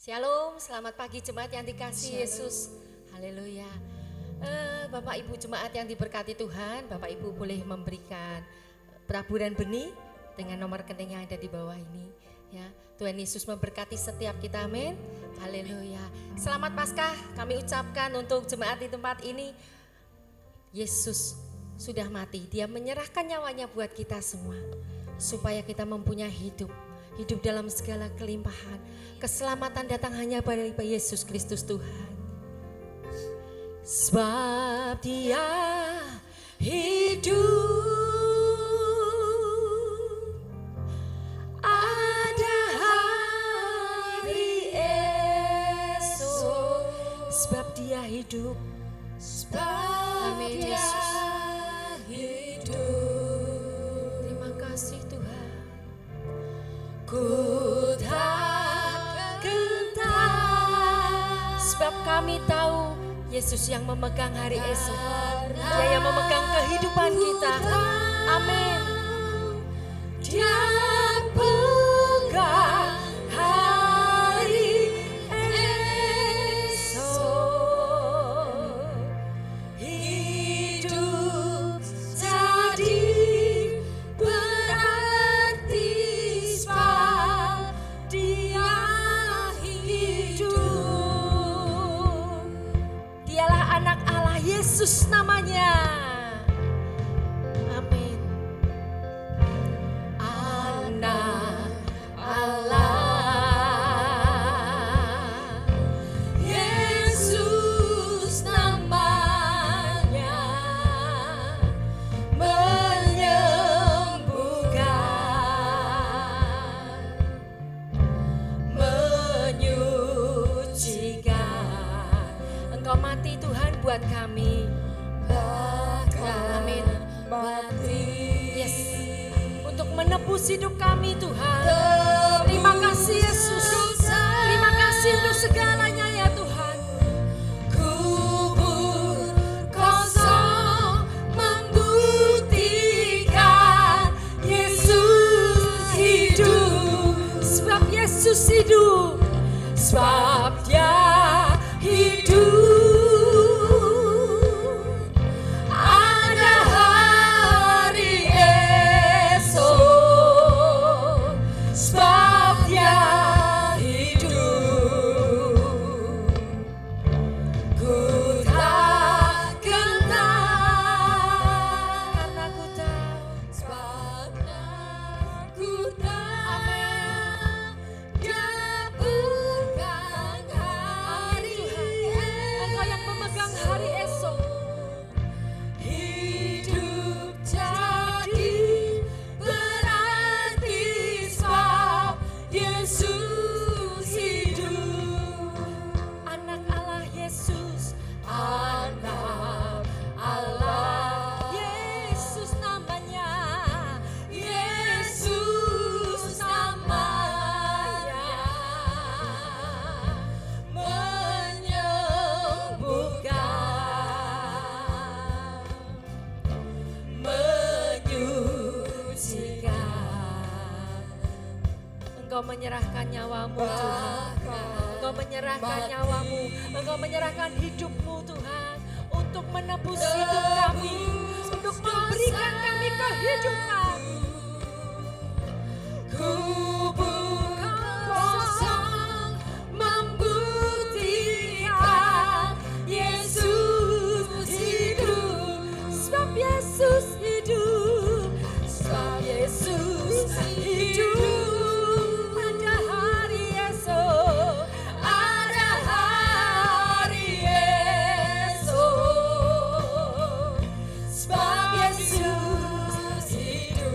Shalom, selamat pagi jemaat yang dikasihi Yesus. Haleluya. Bapak Ibu jemaat yang diberkati Tuhan, Bapak Ibu boleh memberikan peraburan benih dengan nomor rekening yang ada di bawah ini. Ya, Tuhan Yesus memberkati setiap kita, amin. Haleluya. Selamat Paskah kami ucapkan untuk jemaat di tempat ini. Yesus sudah mati, Dia menyerahkan nyawanya buat kita semua, supaya kita mempunyai hidup dalam segala kelimpahan. Keselamatan datang hanya dari Yesus Kristus Tuhan. Sebab Dia hidup, ada hari esok. Sebab Dia hidup, amin Yesus. Terima kasih Tuhan. Ku tak gentar, sebab kami tahu Yesus yang memegang hari esok, Dia yang memegang kehidupan kita. Amin. Dia pegang hari esok. Hidup jadi berarti sebab Dia hidup. Dialah anak Allah, Yesus namanya. Amin. Anak Allah, Yesus namanya, menyembuhkan, menyucikan. Engkau mati Tuhan buat kami. Amin. Yes. Untuk menebus hidup kami Tuhan. Terima kasih Yesus. Terima kasih untuk segalanya ya Tuhan. Kubur kosong membuktikan Yesus hidup. Sebab Yesus hidup. Sebab Dia hidup. Ada hari esok. Sebab Dia hidup. Ku tak gentar, karena ku tahu. Sebabnya ku tahu Dia pegang hari esok. Engkau yang memegang hari esok. Hidup jadi berarti sebab Yesus hidup. Anak Allah Yesus, anak Allah, Yesus namanya, Yesus namanya, menyembuhkan, menyucikan. Engkau menyerahkan nyawamu Tuhan. Engkau menyerahkan nyawamu. Engkau menyerahkan hidupmu Tuhan. Untuk menebus hidup kami. Untuk memberikan kami kehidupan. Kubur kosong membuktikan Yesus hidup. Sebab Yesus hidup. Sebab Yesus hidup. Ada hari esok. Ada hari esok. Sebab Yesus hidup.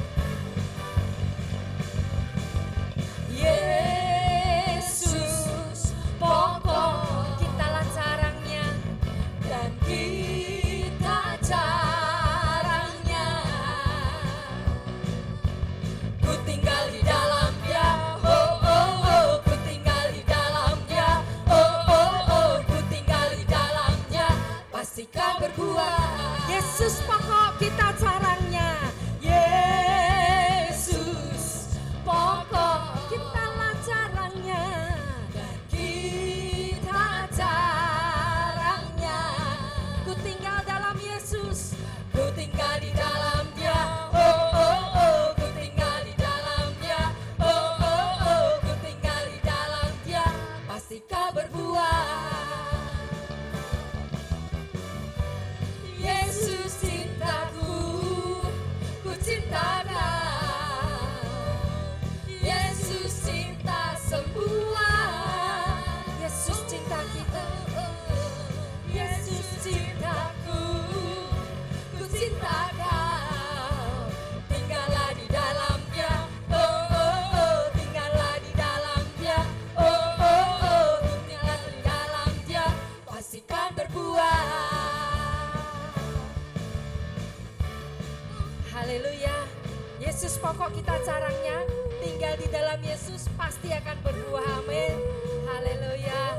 pokok kita caranya, tinggal di dalam Yesus pasti akan berbuah. Amin. Haleluya.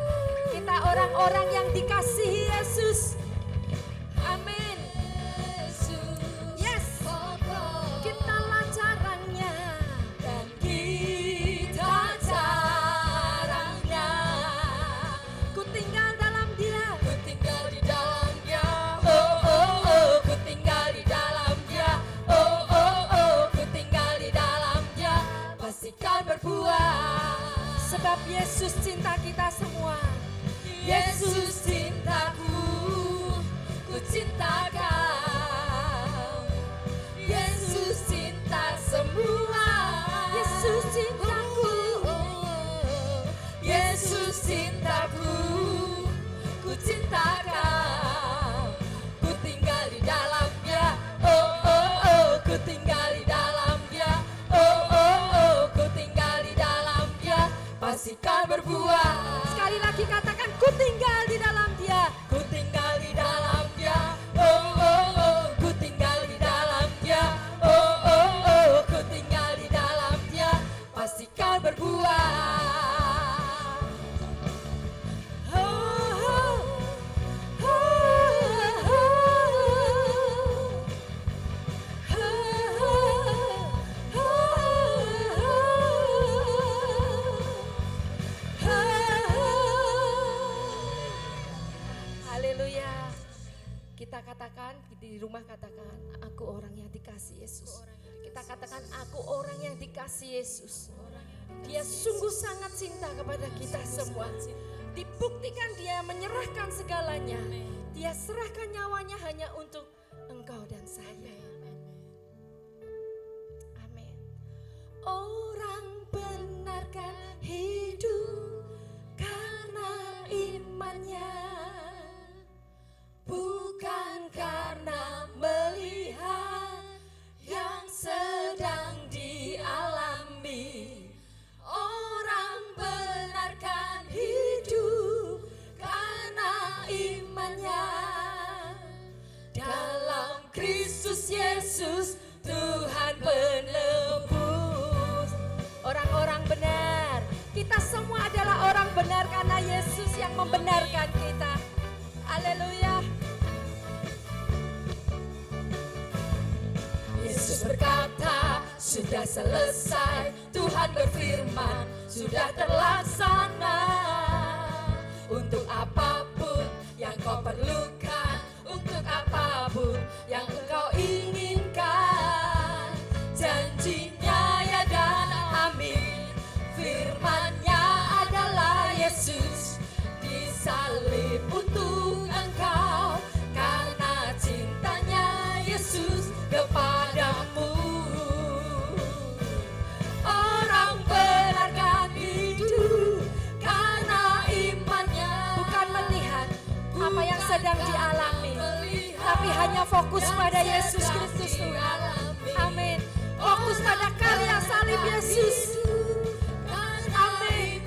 Kita orang-orang yang dikasihi Yesus. Amin. Yes. Kitalah caranya dan kita caranya. Ku tinggal dalam Dia. Ku tinggal di dalam Dia. Oh oh oh. Ku tinggal di dalam Dia. Oh oh oh. Ku tinggal di dalam Dia. Pastikan berbuah. Sebab Yesus cinta kita semua. Yesus cintaku, ku cinta kau. Yesus cinta semua. Yesus cintaku, Yesus cintaku, ku cinta kau. Ku tinggal di dalamnya. Oh oh oh, ku tinggal di dalamnya. Oh oh oh, ku tinggal di dalamnya. Pastikan berbuah. Sekali lagi katakan, ku tinggal di dalam Dia. Ku tinggal di dalam Dia. Oh oh oh, ku tinggal di dalam Dia. Oh oh oh, ku tinggal di dalam Dia. Pastikan berbuah. Oh, oh, oh, oh, haleluya. Kita katakan di rumah, katakan aku orang yang dikasih Yesus. Kita katakan aku orang yang dikasih Yesus. Dia sungguh sangat cinta kepada kita semua. Dibuktikan Dia menyerahkan segalanya. Dia serahkan nyawanya hanya untuk engkau dan saya. Amin. Orang benar kan hidup karena imannya, bukan karena melihat yang sedang dialami. Orang benar kan hidup karena imannya. Dalam Kristus Yesus Tuhan penebus. Orang-orang benar, kita semua adalah orang benar karena Yesus yang membenarkan kita. Haleluya. Yesus berkata, sudah selesai. Tuhan berfirman, sudah terlaksana. Untuk apapun yang kau perlukan, untuk apapun yang engkau inginkan, janjinya ya dan amin. Firman-Nya adalah Yesus disalib untuk engkau, karena cintanya Yesus kepadamu. Orang benar kan hidup karena imannya, bukan melihat apa yang sedang dialami, tapi hanya fokus pada Yesus Kristus Tuhan. Amin. Fokus pada karya salib Yesus. Amin.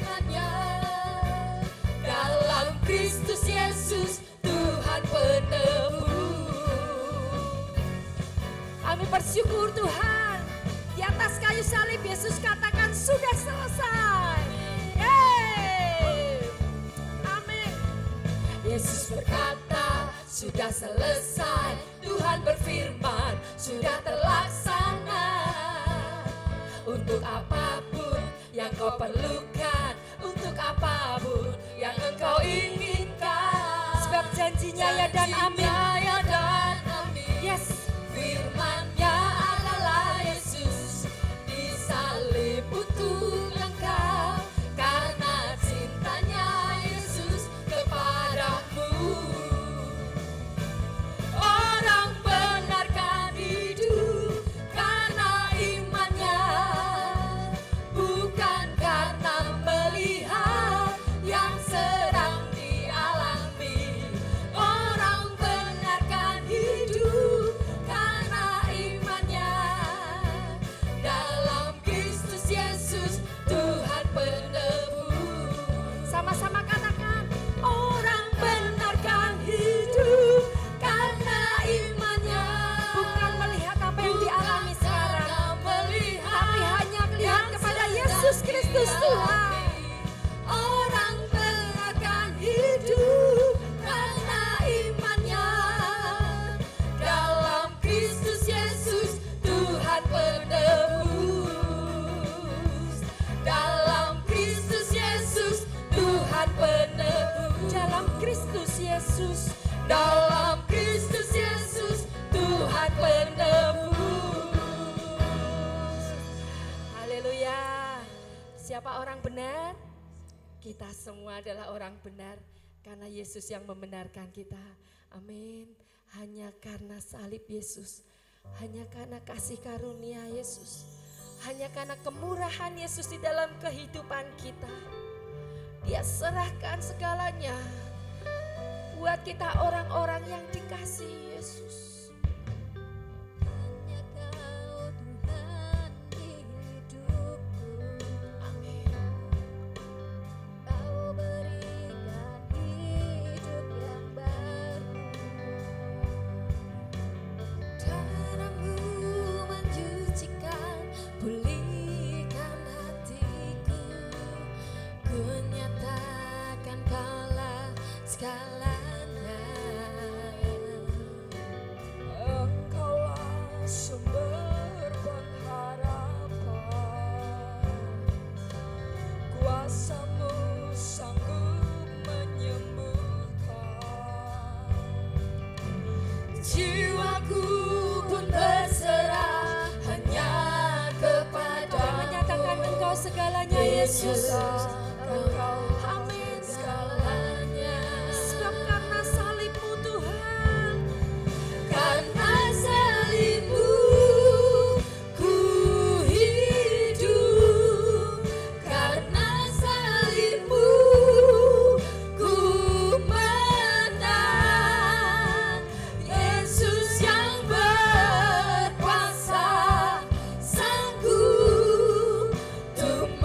Dalam Kristus Yesus Tuhan penebus. Kami bersyukur Tuhan, di atas kayu salib Yesus katakan sudah selesai. Yeay. Amin. Yesus berkata sudah selesai. Tuhan berfirman sudah terlaksana. Untuk apapun yang kau perlukan, untuk apapun yang engkau inginkan, sebab janjinya ya dan amin. Yes. Firman-Nya adalah Yesus disalib untuk engkau, karena cintanya Yesus kepadamu. Orang benar kan hidup karena imannya, bukan karena melihat yang sedang dialami. Orang benar kan Siapa orang benar? Kita semua adalah orang benar karena Yesus yang membenarkan kita. Amin. Hanya karena salib Yesus, hanya karena kasih karunia Yesus, hanya karena kemurahan Yesus di dalam kehidupan kita. Dia serahkan segalanya buat kita orang-orang yang dikasihi Yesus. Segalanya Yesus, amin segalanya. Sebab karena salib-Mu Tuhan, karena salib-Mu ku hidup, karena salib-Mu ku menang. Yesus yang berkuasa sanggup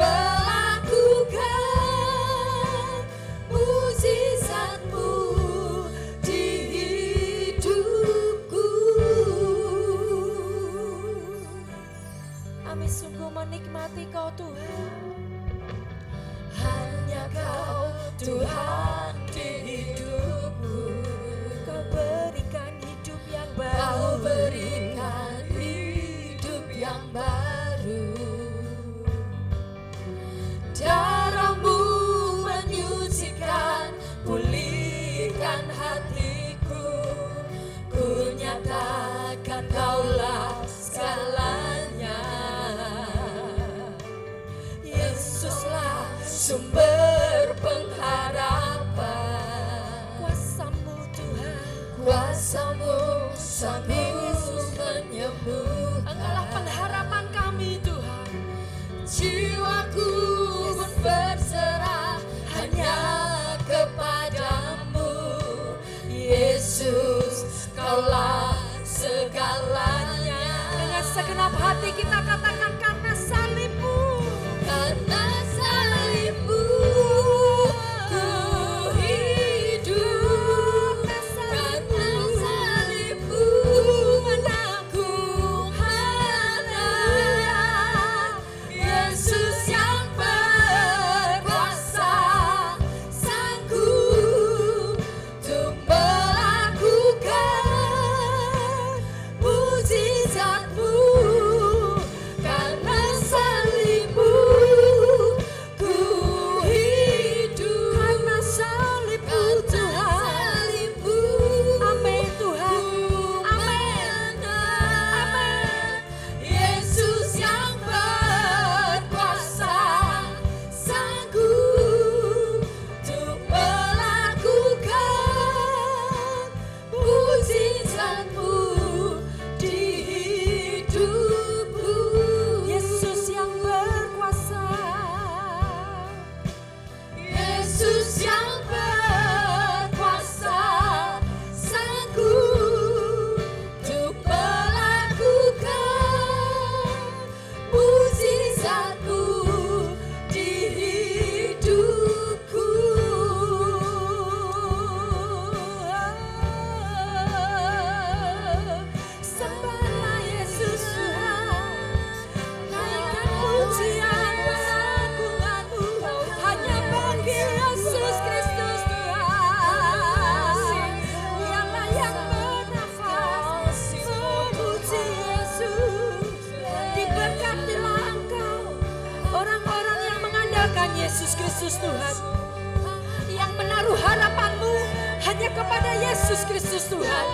melakukan mujizat-Mu di hidupku. Kami sungguh menikmati Kau Tuhan. Hanya Kau Tuhan di hidupku. Kau berikan hidup yang baru. Kau berikan hidup yang baru. Darah-Mu menyucikan, pulihkan hatiku. Ku nyatakan Kaulah segalanya. Yesuslah sumber pengharapan. Kuasa-Mu Tuhan, kuasa-Mu sanggup menyembuhkan. Engkaulah pengharapan kami Tuhan. Jiwaku pun berserah hanya kepadamu. Yesus, Kaulah segalanya. Dengan segenap hati kita katakan karena salib-Mu. Karena salib-Mu ku hidup. Karena salib-Mu menangku menang. Yesus yang berkuasa sanggup untuk melakukan mujizat-Mu. Karena salib-Mu ku hidup. Karena salib-Mu Tuhan. Amin Tuhan. Amin. Amin. Yesus yang berkuasa sanggup untuk melakukan mujizat-Mu di hidupku. Yesus yang berkuasa. Yesus yang berkuasa sanggup untuk melakukan mujizat-Mu di hidupku. Sembahlah Yesus Tuhan, naikkan pujian pengagungan-Mu hanya bagi Yesus Kristus Tuhan. Yang layak bernafas memuji Yesus. Diberkatilah Engkau orang-orang yang mengandalkan Yesus Kristus Tuhan, yang menaruh harapanmu hanya kepada Yesus Kristus Tuhan.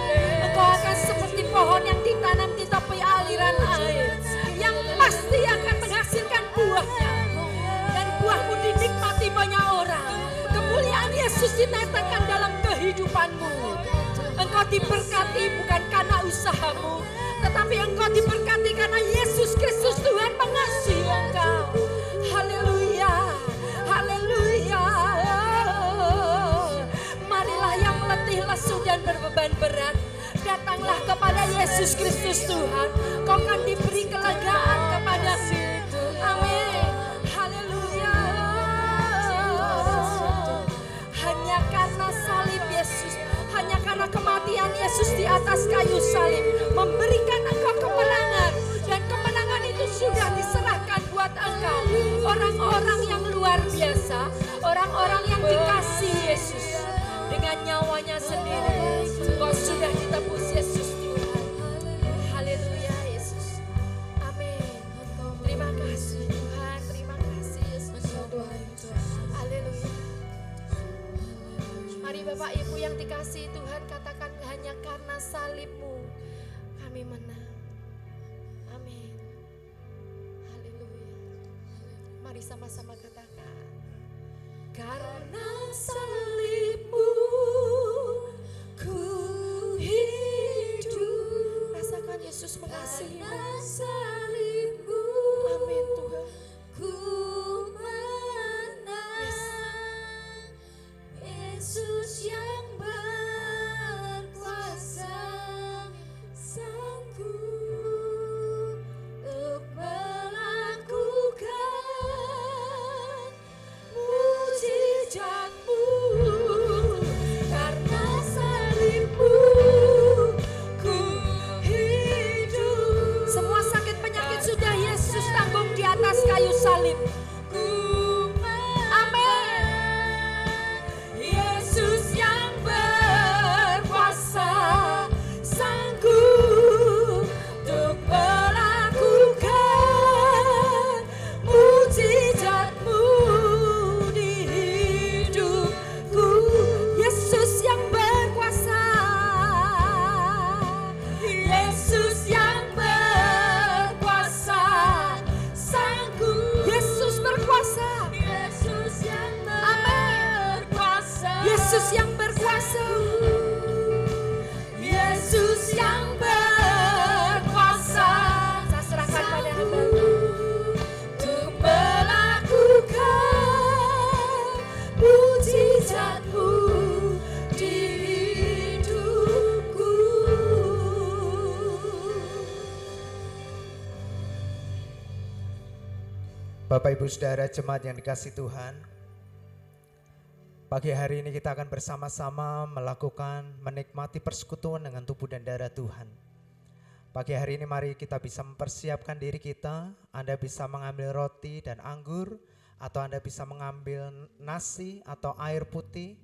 Engkau akan seperti pohon yang ditanam di tepi aliran air, yang pasti akan menghasilkan buahnya. Dan dinyatakan dalam kehidupanmu. Engkau diberkati bukan karena usahamu, tetapi engkau diberkati karena Yesus Kristus Tuhan mengasihi engkau. Haleluya, haleluya. Marilah yang letih, lesu dan berbeban berat, datanglah kepada Yesus Kristus Tuhan. Kau akan diberi kelegaan kepada-Mu. Amin. Haleluya. Hanya karena salib Yesus, hanya karena kematian Yesus di atas kayu salib memberikan engkau kemenangan, dan kemenangan itu sudah diserahkan buat engkau. Orang-orang yang luar biasa, orang-orang yang dikasihi Yesus dengan nyawanya sendiri. Kau sudah ditebus Yesus Tuhan. Haleluya Yesus. Amin. Terima kasih Tuhan, terima kasih Yesus Tuhan. Haleluya. Mari Bapak Ibu yang dikasihi Tuhan, katakan hanya karena salib-Mu kami menang. Amin. Haleluya. Mari sama-sama katakan. Karena salib-Mu ku hidup. Rasakan Yesus mengasihi-Mu. Karena salib-Mu, amin Tuhan, ku menang. Yesus yang berkuasa sanggup untuk melakukan mujizat-Mu. Karena salib-Mu ku hidup. Semua sakit penyakit sudah Yesus tanggung di atas kayu salib. Amin. Yesus yang berkuasa sanggup untuk melakukan mujizat-Mu di hidupku. Yesus yang berkuasa, Yesus yang berkuasa sanggup. Yesus berkuasa, Yesus yang berkuasa, Yesus yang berkuasa, Yesus yang berkuasa. Saya serahkan pada Hamba-Mu untuk melakukan mujizat-Mu di hidupku. Bapak Ibu Saudara jemaat yang dikasihi Tuhan, pagi hari ini kita akan bersama-sama menikmati persekutuan dengan tubuh dan darah Tuhan. Pagi hari ini mari kita bisa mempersiapkan diri kita. Anda bisa mengambil roti dan anggur, atau Anda bisa mengambil nasi atau air putih,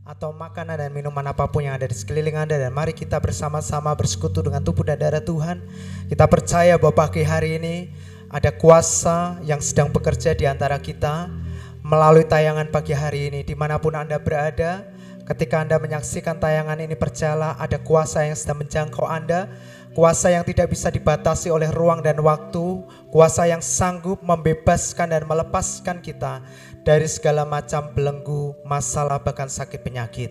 atau makanan dan minuman apapun yang ada di sekeliling Anda, dan mari kita bersama-sama bersekutu dengan tubuh dan darah Tuhan. Kita percaya bahwa pagi hari ini ada kuasa yang sedang bekerja di antara kita melalui tayangan pagi hari ini. Dimanapun Anda berada, ketika Anda menyaksikan tayangan ini, percayalah ada kuasa yang sedang menjangkau Anda. Kuasa yang tidak bisa dibatasi oleh ruang dan waktu. Kuasa yang sanggup membebaskan dan melepaskan kita dari segala macam belenggu, masalah, bahkan sakit penyakit.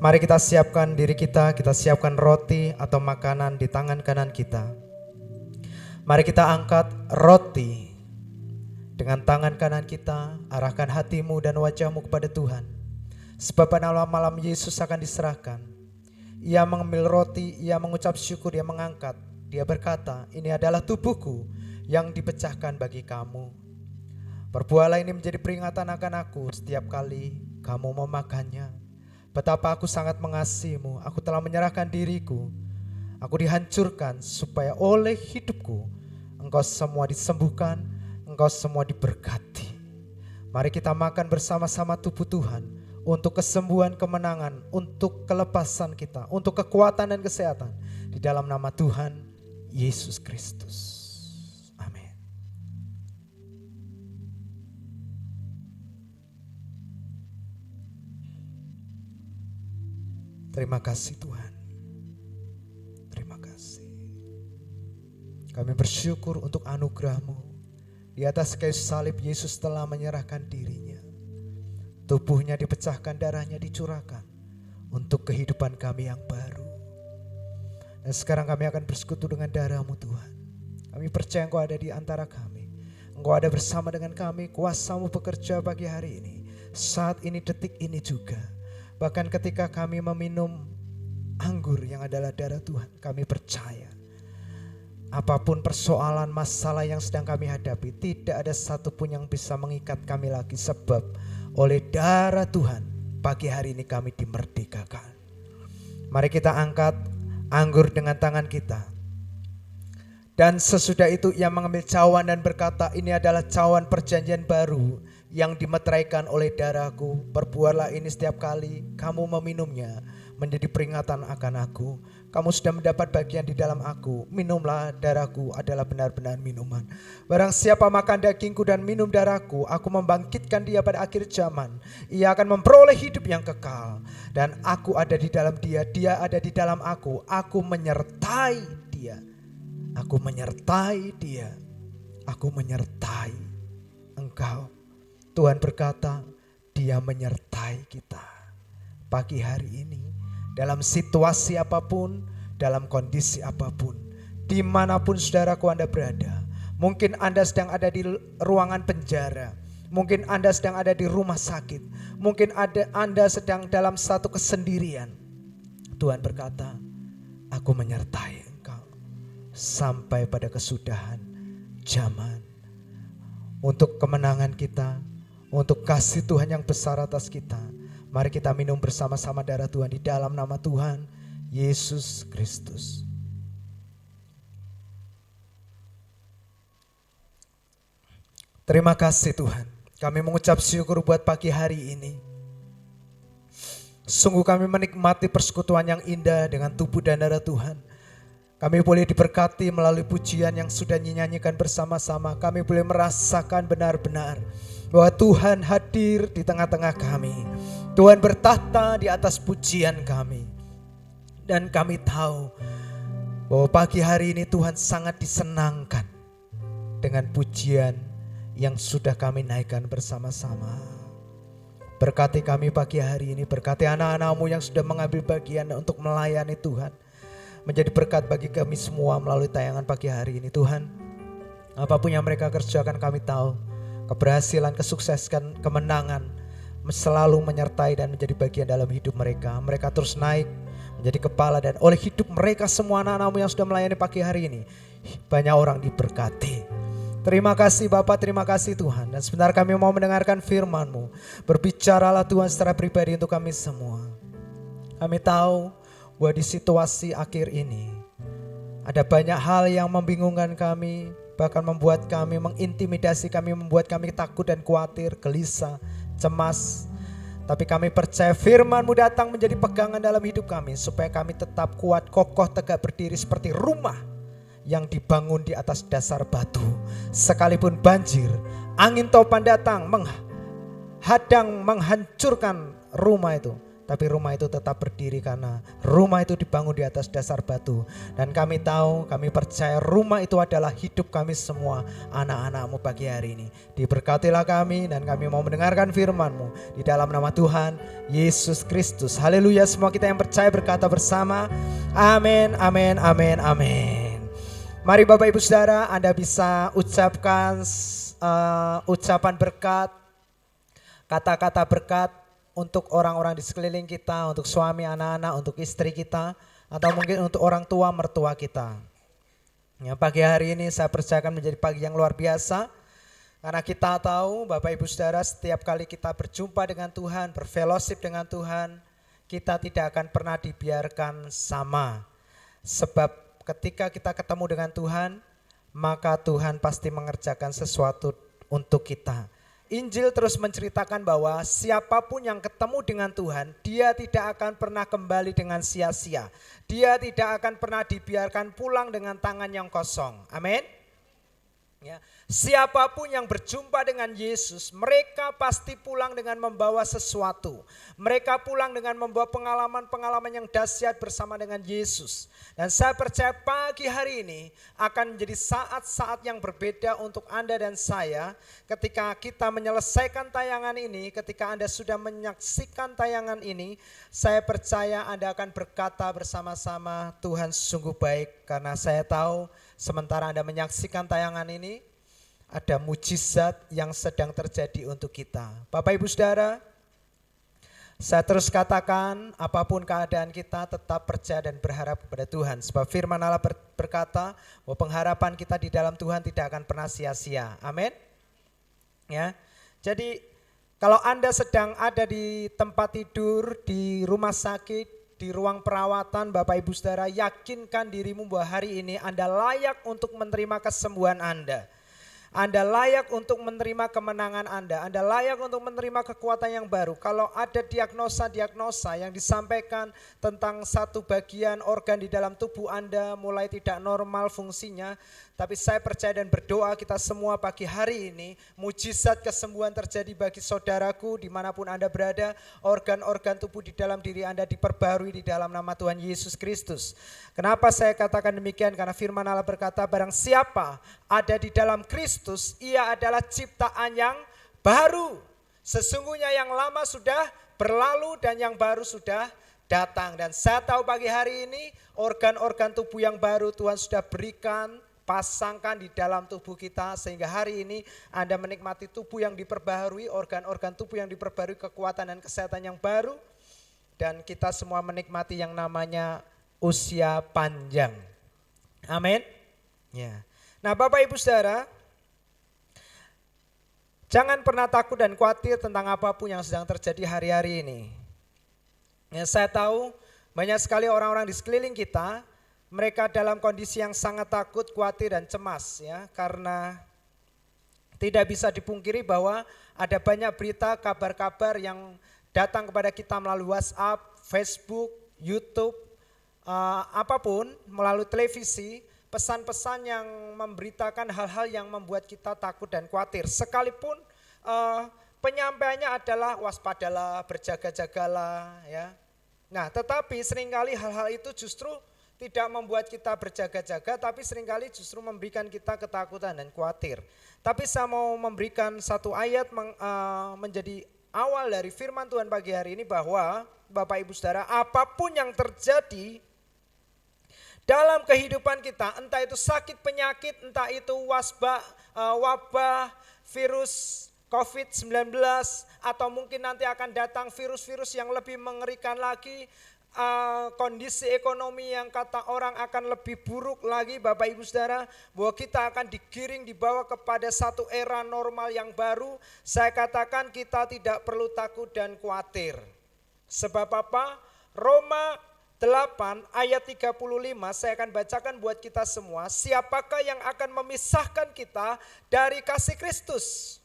Mari kita siapkan diri kita siapkan roti atau makanan di tangan kanan kita. Mari kita angkat roti dengan tangan kanan kita, arahkan hatimu dan wajahmu kepada Tuhan. Sebab pada malam Yesus akan diserahkan. Ia mengambil roti, ia mengucap syukur, ia mengangkat. Dia berkata, ini adalah tubuhku yang dipecahkan bagi kamu. Perbuatlah ini menjadi peringatan akan aku setiap kali kamu memakannya. Betapa aku sangat mengasihimu, aku telah menyerahkan diriku. Aku dihancurkan supaya oleh hidupku engkau semua disembuhkan, engkau semua diberkati. Mari kita makan bersama-sama tubuh Tuhan. Untuk kesembuhan, kemenangan, untuk kelepasan kita, untuk kekuatan dan kesehatan. Di dalam nama Tuhan Yesus Kristus. Amin. Terima kasih Tuhan. Terima kasih. Kami bersyukur untuk anugerah-Mu. Di atas kayu salib Yesus telah menyerahkan dirinya. tubuhnya dipecahkan, darahnya dicurahkan untuk kehidupan kami yang baru. Dan sekarang kami akan bersekutu dengan darah-Mu Tuhan. Kami percaya Engkau ada di antara kami. Engkau ada bersama dengan kami, kuasa-Mu bekerja pagi hari ini. Saat ini, detik ini juga. Bahkan ketika kami meminum anggur yang adalah darah Tuhan, kami percaya apapun persoalan masalah yang sedang kami hadapi, tidak ada satupun yang bisa mengikat kami lagi. Sebab oleh darah Tuhan, pagi hari ini kami dimerdekakan. Mari kita angkat anggur dengan tangan kita. Dan sesudah itu ia mengambil cawan dan berkata, ini adalah cawan perjanjian baru yang dimeteraikan oleh darahku. Perbuatlah ini setiap kali kamu meminumnya menjadi peringatan akan aku. Kamu sudah mendapat bagian di dalam aku. Minumlah, darahku adalah benar-benar minuman. Barang siapa makan dagingku dan minum darahku, aku membangkitkan dia pada akhir zaman. Ia akan memperoleh hidup yang kekal. Dan aku ada di dalam dia, dia ada di dalam aku. Aku menyertai dia. Aku menyertai dia. Aku menyertai engkau. Tuhan berkata, dia menyertai kita. Pagi hari ini, dalam situasi apapun, dalam kondisi apapun, dimanapun saudaraku Anda berada. Mungkin Anda sedang ada di ruangan penjara. Mungkin Anda sedang ada di rumah sakit. Mungkin Anda sedang dalam satu kesendirian. Tuhan berkata, aku menyertai engkau sampai pada kesudahan zaman. Untuk kemenangan kita, untuk kasih Tuhan yang besar atas kita, mari kita minum bersama-sama darah Tuhan di dalam nama Tuhan Yesus Kristus. Terima kasih Tuhan. Kami mengucap syukur buat pagi hari ini. Sungguh kami menikmati persekutuan yang indah dengan tubuh dan darah Tuhan. Kami boleh diberkati melalui pujian yang sudah dinyanyikan bersama-sama. Kami boleh merasakan benar-benar bahwa Tuhan hadir di tengah-tengah kami. Tuhan bertahta di atas pujian kami. Dan kami tahu bahwa pagi hari ini Tuhan sangat disenangkan dengan pujian yang sudah kami naikkan bersama-sama. Berkati kami pagi hari ini, berkati anak-anak-Mu yang sudah mengambil bagian untuk melayani Tuhan. Menjadi berkat bagi kami semua melalui tayangan pagi hari ini Tuhan. Apapun yang mereka kerjakan kami tahu keberhasilan, kesuksesan, kemenangan selalu menyertai dan menjadi bagian dalam hidup mereka. Mereka terus naik menjadi kepala dan oleh hidup mereka semua anak-anak-Mu yang sudah melayani pagi hari ini, banyak orang diberkati. Terima kasih Bapak, terima kasih Tuhan. Dan sebentar kami mau mendengarkan firman-Mu. Berbicaralah Tuhan secara pribadi untuk kami semua. Kami tahu bahwa di situasi akhir ini ada banyak hal yang membingungkan kami, bahkan membuat kami, mengintimidasi kami, membuat kami takut dan khawatir, gelisah, cemas. Tapi kami percaya firman-Mu datang menjadi pegangan dalam hidup kami, supaya kami tetap kuat, kokoh, tegak berdiri seperti rumah yang dibangun di atas dasar batu. Sekalipun banjir, angin topan datang menghadang, menghancurkan rumah itu, tapi rumah itu tetap berdiri karena rumah itu dibangun di atas dasar batu. Dan kami tahu, kami percaya rumah itu adalah hidup kami semua, anak-anak-Mu pagi hari ini. Diberkatilah kami dan kami mau mendengarkan firman-Mu di dalam nama Tuhan Yesus Kristus. Haleluya, semua kita yang percaya berkata bersama, amin, amin, amin, amin. Mari Bapak Ibu Saudara, Anda bisa ucapkan ucapan berkat, kata-kata berkat untuk orang-orang di sekeliling kita, untuk suami, anak-anak, untuk istri kita, atau mungkin untuk orang tua, mertua kita. Ya, pagi hari ini saya percayakan menjadi pagi yang luar biasa, karena kita tahu Bapak Ibu Saudara, setiap kali kita berjumpa dengan Tuhan, berfellowship dengan Tuhan, kita tidak akan pernah dibiarkan sama. Sebab ketika kita ketemu dengan Tuhan, maka Tuhan pasti mengerjakan sesuatu untuk kita. Injil terus menceritakan bahwa siapapun yang ketemu dengan Tuhan, dia tidak akan pernah kembali dengan sia-sia. Dia tidak akan pernah dibiarkan pulang dengan tangan yang kosong. Amin. Ya, siapapun yang berjumpa dengan Yesus, mereka pasti pulang dengan membawa sesuatu. Mereka pulang dengan membawa pengalaman-pengalaman yang dahsyat bersama dengan Yesus. Dan saya percaya pagi hari ini akan menjadi saat-saat yang berbeda untuk Anda dan saya. Ketika kita menyelesaikan tayangan ini, ketika Anda sudah menyaksikan tayangan ini, saya percaya Anda akan berkata bersama-sama, Tuhan sungguh baik. Karena saya tahu sementara Anda menyaksikan tayangan ini, ada mujizat yang sedang terjadi untuk kita. Bapak Ibu Saudara, saya terus katakan apapun keadaan kita tetap percaya dan berharap kepada Tuhan. Sebab firman Allah berkata bahwa pengharapan kita di dalam Tuhan tidak akan pernah sia-sia. Amin. Ya. Jadi kalau Anda sedang ada di tempat tidur, di rumah sakit, di ruang perawatan, Bapak Ibu Saudara, yakinkan dirimu bahwa hari ini Anda layak untuk menerima kesembuhan Anda. Anda layak untuk menerima kemenangan Anda layak untuk menerima kekuatan yang baru. Kalau ada diagnosa-diagnosa yang disampaikan tentang satu bagian organ di dalam tubuh Anda mulai tidak normal fungsinya, tapi saya percaya dan berdoa kita semua pagi hari ini, mujizat kesembuhan terjadi bagi saudaraku dimanapun Anda berada, organ-organ tubuh di dalam diri Anda diperbarui di dalam nama Tuhan Yesus Kristus. Kenapa saya katakan demikian? Karena firman Allah berkata, barang siapa ada di dalam Kristus, ia adalah ciptaan yang baru. Sesungguhnya yang lama sudah berlalu dan yang baru sudah datang. Dan saya tahu pagi hari ini organ-organ tubuh yang baru Tuhan sudah berikan, pasangkan di dalam tubuh kita, sehingga hari ini Anda menikmati tubuh yang diperbaharui, organ-organ tubuh yang diperbarui, kekuatan dan kesehatan yang baru, dan kita semua menikmati yang namanya usia panjang. Amin. Ya. Nah, Bapak Ibu Saudara, jangan pernah takut dan khawatir tentang apapun yang sedang terjadi hari-hari ini. Ya, saya tahu banyak sekali orang-orang di sekeliling kita, mereka dalam kondisi yang sangat takut, khawatir dan cemas ya, karena tidak bisa dipungkiri bahwa ada banyak berita, kabar-kabar yang datang kepada kita melalui WhatsApp, Facebook, YouTube, apapun, melalui televisi, pesan-pesan yang memberitakan hal-hal yang membuat kita takut dan khawatir. Sekalipun penyampaiannya adalah waspadalah, berjaga-jagalah ya. Nah, tetapi seringkali hal-hal itu justru tidak membuat kita berjaga-jaga, tapi seringkali justru memberikan kita ketakutan dan khawatir. Tapi saya mau memberikan satu ayat menjadi awal dari firman Tuhan pagi hari ini, bahwa Bapak Ibu Saudara, apapun yang terjadi dalam kehidupan kita, entah itu sakit penyakit, entah itu wabah, virus COVID-19, atau mungkin nanti akan datang virus-virus yang lebih mengerikan lagi, kondisi ekonomi yang kata orang akan lebih buruk lagi, Bapak Ibu Saudara, bahwa kita akan digiring, dibawa kepada satu era normal yang baru. Saya katakan kita tidak perlu takut dan khawatir. Sebab apa? Roma 8 ayat 35 saya akan bacakan buat kita semua. Siapakah yang akan memisahkan kita dari kasih Kristus?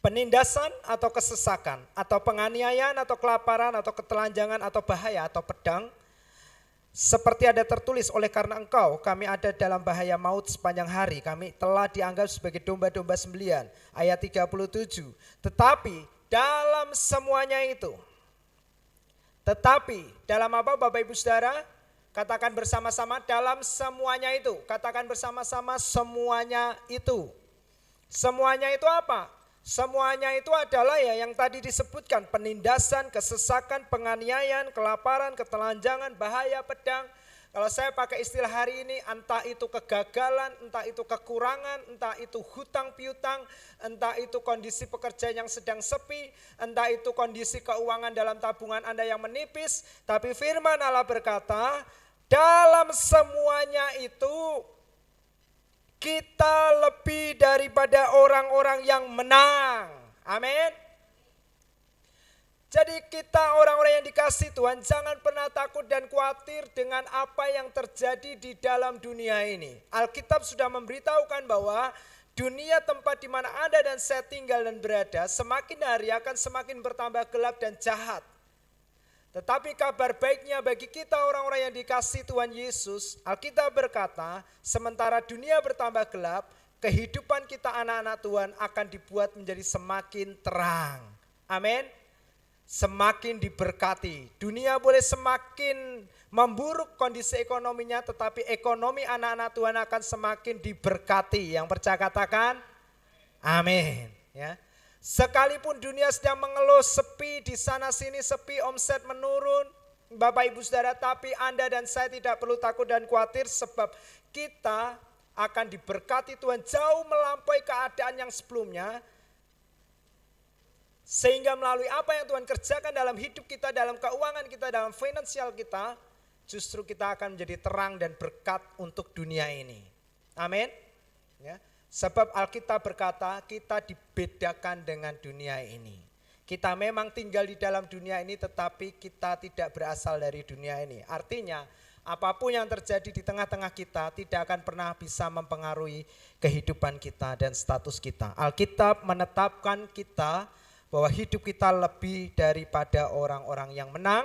Penindasan atau kesesakan, atau penganiayaan, atau kelaparan, atau ketelanjangan, atau bahaya, atau pedang. Seperti ada tertulis, oleh karena engkau kami ada dalam bahaya maut sepanjang hari. Kami telah dianggap sebagai domba-domba sembelihan. Ayat 37. Tetapi dalam semuanya itu. Tetapi dalam apa Bapak Ibu Saudara? Katakan bersama-sama, dalam semuanya itu. Katakan bersama-sama, semuanya itu. Semuanya itu apa? Semuanya itu adalah ya yang tadi disebutkan, penindasan, kesesakan, penganiayaan, kelaparan, ketelanjangan, bahaya, pedang. Kalau saya pakai istilah hari ini, entah itu kegagalan, entah itu kekurangan, entah itu hutang piutang, entah itu kondisi pekerjaan yang sedang sepi, entah itu kondisi keuangan dalam tabungan Anda yang menipis. Tapi firman Allah berkata, dalam semuanya itu kita lebih daripada orang-orang yang menang. Amin. Jadi kita orang-orang yang dikasihi Tuhan, jangan pernah takut dan khawatir dengan apa yang terjadi di dalam dunia ini. Alkitab sudah memberitahukan bahwa dunia tempat di mana Anda dan saya tinggal dan berada, semakin hari akan semakin bertambah gelap dan jahat. Tetapi kabar baiknya bagi kita orang-orang yang dikasihi Tuhan Yesus, Alkitab berkata, sementara dunia bertambah gelap, kehidupan kita anak-anak Tuhan akan dibuat menjadi semakin terang. Amin. Semakin diberkati. Dunia boleh semakin memburuk kondisi ekonominya, tetapi ekonomi anak-anak Tuhan akan semakin diberkati. Yang percaya katakan amin. Ya. Sekalipun dunia sedang mengeluh sepi, di sana sini sepi, omset menurun, Bapak Ibu Saudara, tapi Anda dan saya tidak perlu takut dan khawatir, sebab kita akan diberkati Tuhan jauh melampaui keadaan yang sebelumnya. Sehingga melalui apa yang Tuhan kerjakan dalam hidup kita, dalam keuangan kita, dalam finansial kita, justru kita akan menjadi terang dan berkat untuk dunia ini. Amin. Ya. Sebab Alkitab berkata kita dibedakan dengan dunia ini. Kita memang tinggal di dalam dunia ini, tetapi kita tidak berasal dari dunia ini. Artinya apapun yang terjadi di tengah-tengah kita tidak akan pernah bisa mempengaruhi kehidupan kita dan status kita. Alkitab menetapkan kita bahwa hidup kita lebih daripada orang-orang yang menang.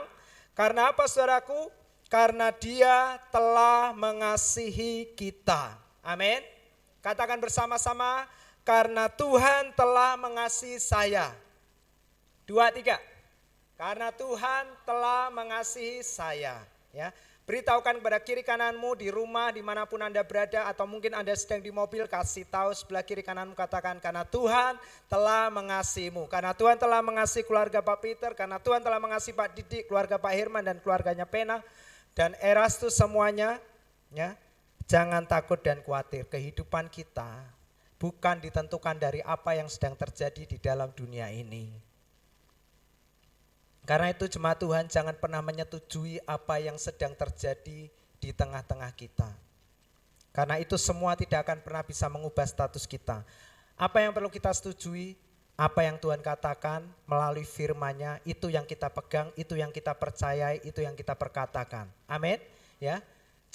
Karena apa saudaraku? Karena Dia telah mengasihi kita. Amin. Katakan bersama-sama, karena Tuhan telah mengasihi saya. 2, 3. Karena Tuhan telah mengasihi saya. Ya. Beritahukan kepada kiri kananmu di rumah, dimanapun Anda berada, atau mungkin Anda sedang di mobil, kasih tahu sebelah kiri kananmu, katakan karena Tuhan telah mengasihimu. Karena Tuhan telah mengasihi keluarga Pak Peter, karena Tuhan telah mengasihi Pak Didik, keluarga Pak Herman dan keluarganya Pena dan Erastus semuanya. Ya, jangan takut dan khawatir, kehidupan kita bukan ditentukan dari apa yang sedang terjadi di dalam dunia ini. Karena itu jemaat Tuhan, jangan pernah menyetujui apa yang sedang terjadi di tengah-tengah kita. Karena itu semua tidak akan pernah bisa mengubah status kita. Apa yang perlu kita setujui, apa yang Tuhan katakan melalui firman-Nya, itu yang kita pegang, itu yang kita percayai, itu yang kita perkatakan. Amin. Ya.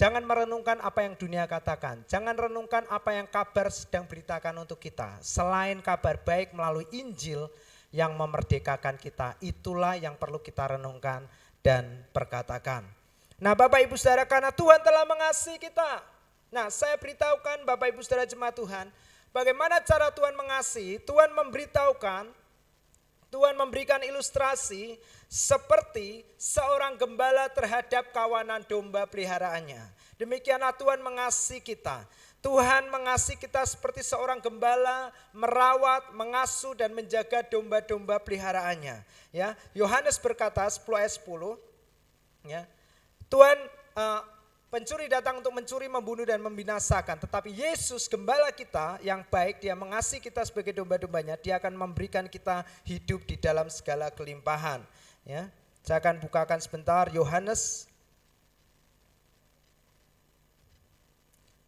Jangan merenungkan apa yang dunia katakan. Jangan renungkan apa yang kabar sedang beritakan untuk kita. Selain kabar baik melalui Injil yang memerdekakan kita, itulah yang perlu kita renungkan dan perkatakan. Nah Bapak Ibu Saudara, karena Tuhan telah mengasihi kita. Nah saya beritahukan Bapak Ibu Saudara jemaat Tuhan, bagaimana cara Tuhan mengasihi. Tuhan memberitahukan, Tuhan memberikan ilustrasi seperti seorang gembala terhadap kawanan domba peliharaannya. Demikianlah Tuhan mengasihi kita. Tuhan mengasihi kita seperti seorang gembala merawat, mengasuh dan menjaga domba-domba peliharaannya. Ya, Yohanes berkata 10 ayat 10. Ya, Tuhan pencuri datang untuk mencuri, membunuh dan membinasakan. Tetapi Yesus gembala kita yang baik, Dia mengasihi kita sebagai domba-dombanya. Dia akan memberikan kita hidup di dalam segala kelimpahan. Ya, saya akan bukakan sebentar Yohanes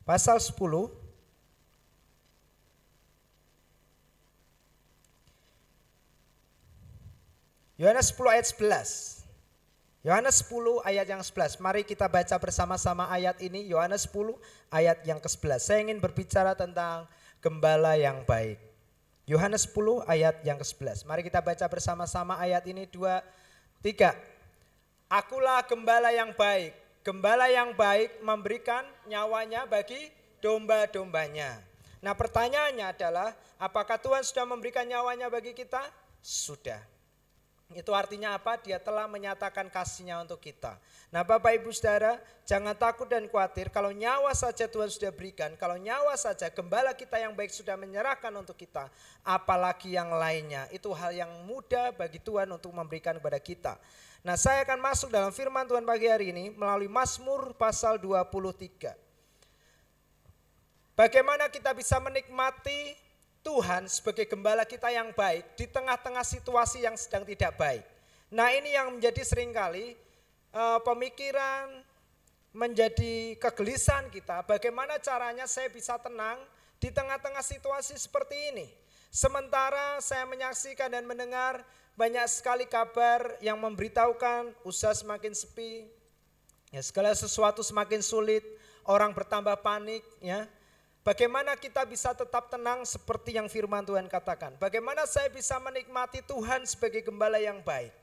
pasal 10. Yohanes 10 ayat 11. Yohanes 10 ayat yang 11. Mari kita baca bersama-sama ayat ini. Yohanes 10 ayat yang ke-11. Saya ingin berbicara tentang gembala yang baik. Yohanes 10 ayat yang ke-11. Mari kita baca bersama-sama ayat ini. 2, 3. Akulah gembala yang baik. Gembala yang baik memberikan nyawanya bagi domba-dombanya. Nah pertanyaannya adalah, apakah Tuhan sudah memberikan nyawanya bagi kita? Sudah. Itu artinya apa? Dia telah menyatakan kasih-Nya untuk kita. Nah Bapak Ibu Saudara, jangan takut dan khawatir. Kalau nyawa saja Tuhan sudah berikan, kalau nyawa saja gembala kita yang baik sudah menyerahkan untuk kita, apalagi yang lainnya. Itu hal yang mudah bagi Tuhan untuk memberikan kepada kita. Nah saya akan masuk dalam firman Tuhan pagi hari ini melalui Mazmur pasal 23. Bagaimana kita bisa menikmati Tuhan sebagai gembala kita yang baik di tengah-tengah situasi yang sedang tidak baik. Nah ini yang menjadi seringkali pemikiran, menjadi kegelisahan kita. Bagaimana caranya saya bisa tenang di tengah-tengah situasi seperti ini. Sementara saya menyaksikan dan mendengar banyak sekali kabar yang memberitahukan usaha semakin sepi, ya, segala sesuatu semakin sulit, orang bertambah panik. Ya. Bagaimana kita bisa tetap tenang seperti yang firman Tuhan katakan? Bagaimana saya bisa menikmati Tuhan sebagai gembala yang baik?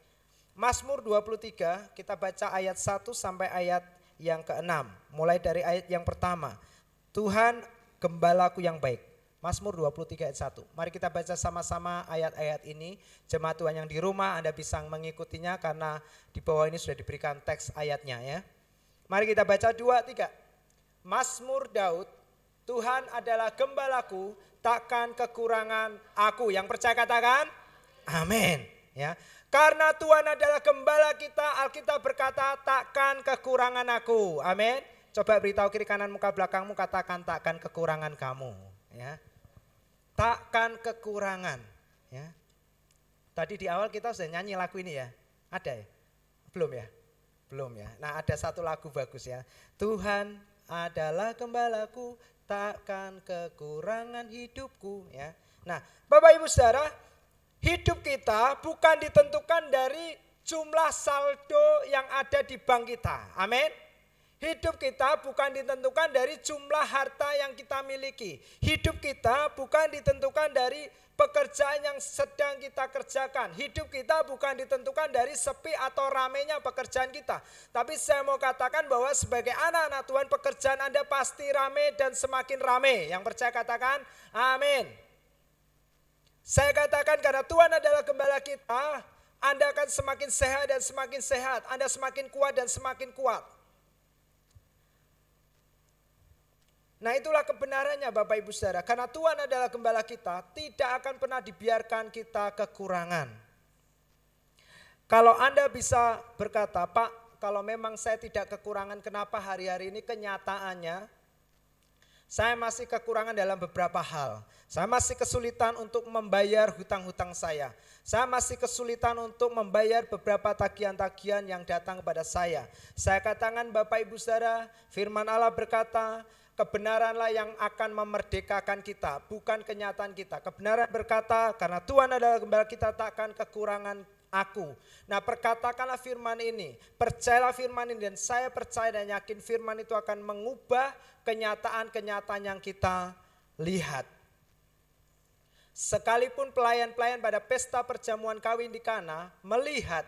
Mazmur 23, kita baca ayat 1 sampai ayat yang ke-6. Mulai dari ayat yang pertama. Tuhan gembalaku yang baik. Mazmur 23 ayat 1. Mari kita baca sama-sama ayat-ayat ini. Jemaat Tuhan yang di rumah Anda bisa mengikutinya karena di bawah ini sudah diberikan teks ayatnya ya. Mari kita baca 2, 3. Mazmur Daud, Tuhan adalah gembalaku, takkan kekurangan aku. Yang percaya katakan amin ya. Karena Tuhan adalah gembala kita, Alkitab berkata takkan kekurangan aku. Amin. Coba beritahu kiri kanan muka belakangmu, katakan takkan kekurangan kamu ya. Takkan kekurangan ya. Tadi di awal kita sudah nyanyi lagu ini ya. Ada ya? Belum ya? Belum ya. Nah, ada satu lagu bagus ya. Tuhan adalah gembalaku, takkan kekurangan hidupku ya. Nah, Bapak Ibu Saudara, hidup kita bukan ditentukan dari jumlah saldo yang ada di bank kita. Amin. Hidup kita bukan ditentukan dari jumlah harta yang kita miliki. Hidup kita bukan ditentukan dari pekerjaan yang sedang kita kerjakan. Hidup kita bukan ditentukan dari sepi atau ramainya pekerjaan kita. Tapi saya mau katakan bahwa sebagai anak-anak Tuhan, pekerjaan Anda pasti ramai dan semakin ramai. Yang percaya katakan amin. Saya katakan karena Tuhan adalah gembala kita, Anda akan semakin sehat dan semakin sehat. Anda semakin kuat dan semakin kuat. Nah, itulah kebenarannya Bapak Ibu Saudara. Karena Tuhan adalah gembala kita, tidak akan pernah dibiarkan kita kekurangan. Kalau Anda bisa berkata, Pak, kalau memang saya tidak kekurangan, kenapa hari-hari ini kenyataannya saya masih kekurangan dalam beberapa hal. Saya masih kesulitan untuk membayar hutang-hutang saya. Saya masih kesulitan untuk membayar beberapa tagihan-tagihan yang datang kepada saya. Saya katakan Bapak Ibu Saudara, firman Allah berkata, kebenaranlah yang akan memerdekakan kita, bukan kenyataan kita. Kebenaran berkata, karena Tuhan adalah gembala kita, takkan kekurangan aku. Nah, perkatakanlah firman ini, percayalah firman ini, dan saya percaya dan yakin firman itu akan mengubah kenyataan-kenyataan yang kita lihat. Sekalipun pelayan-pelayan pada pesta perjamuan kawin di Kana melihat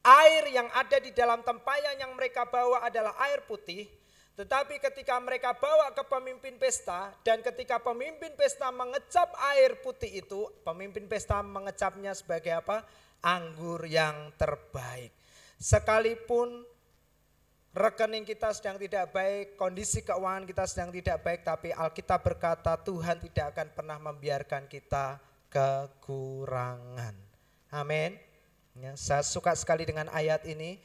air yang ada di dalam tempayan yang mereka bawa adalah air putih, tetapi ketika mereka bawa ke pemimpin pesta dan ketika pemimpin pesta mengecap air putih itu, pemimpin pesta mengecapnya sebagai apa? Anggur yang terbaik. Sekalipun rekening kita sedang tidak baik, kondisi keuangan kita sedang tidak baik, tapi Alkitab berkata Tuhan tidak akan pernah membiarkan kita kekurangan. Amin. Ya, saya suka sekali dengan ayat ini.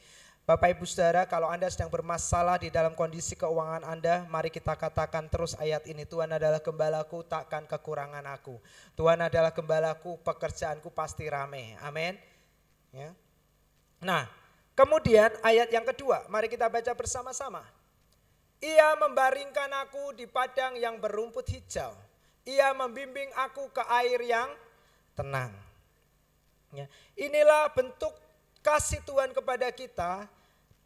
Bapak Ibu Saudara, kalau Anda sedang bermasalah di dalam kondisi keuangan Anda, mari kita katakan terus ayat ini. Tuhan adalah gembalaku, takkan kekurangan aku. Tuhan adalah gembalaku, pekerjaanku pasti rame. Amin. Ya. Nah, kemudian ayat yang kedua, mari kita baca bersama-sama. Ia membaringkan aku di padang yang berumput hijau. Ia membimbing aku ke air yang tenang. Ya. Inilah bentuk kasih Tuhan kepada kita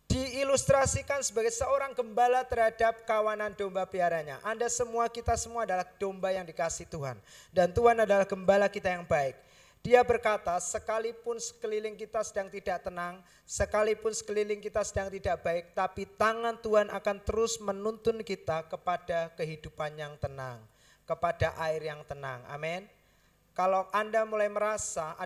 diilustrasikan sebagai seorang gembala terhadap kawanan domba piaranya. Anda semua, kita semua adalah domba yang dikasih Tuhan. Dan Tuhan adalah gembala kita yang baik. Dia berkata, sekalipun sekeliling kita sedang tidak tenang, sekalipun sekeliling kita sedang tidak baik, tapi tangan Tuhan akan terus menuntun kita kepada kehidupan yang tenang, kepada air yang tenang. Amin. Kalau Anda mulai merasa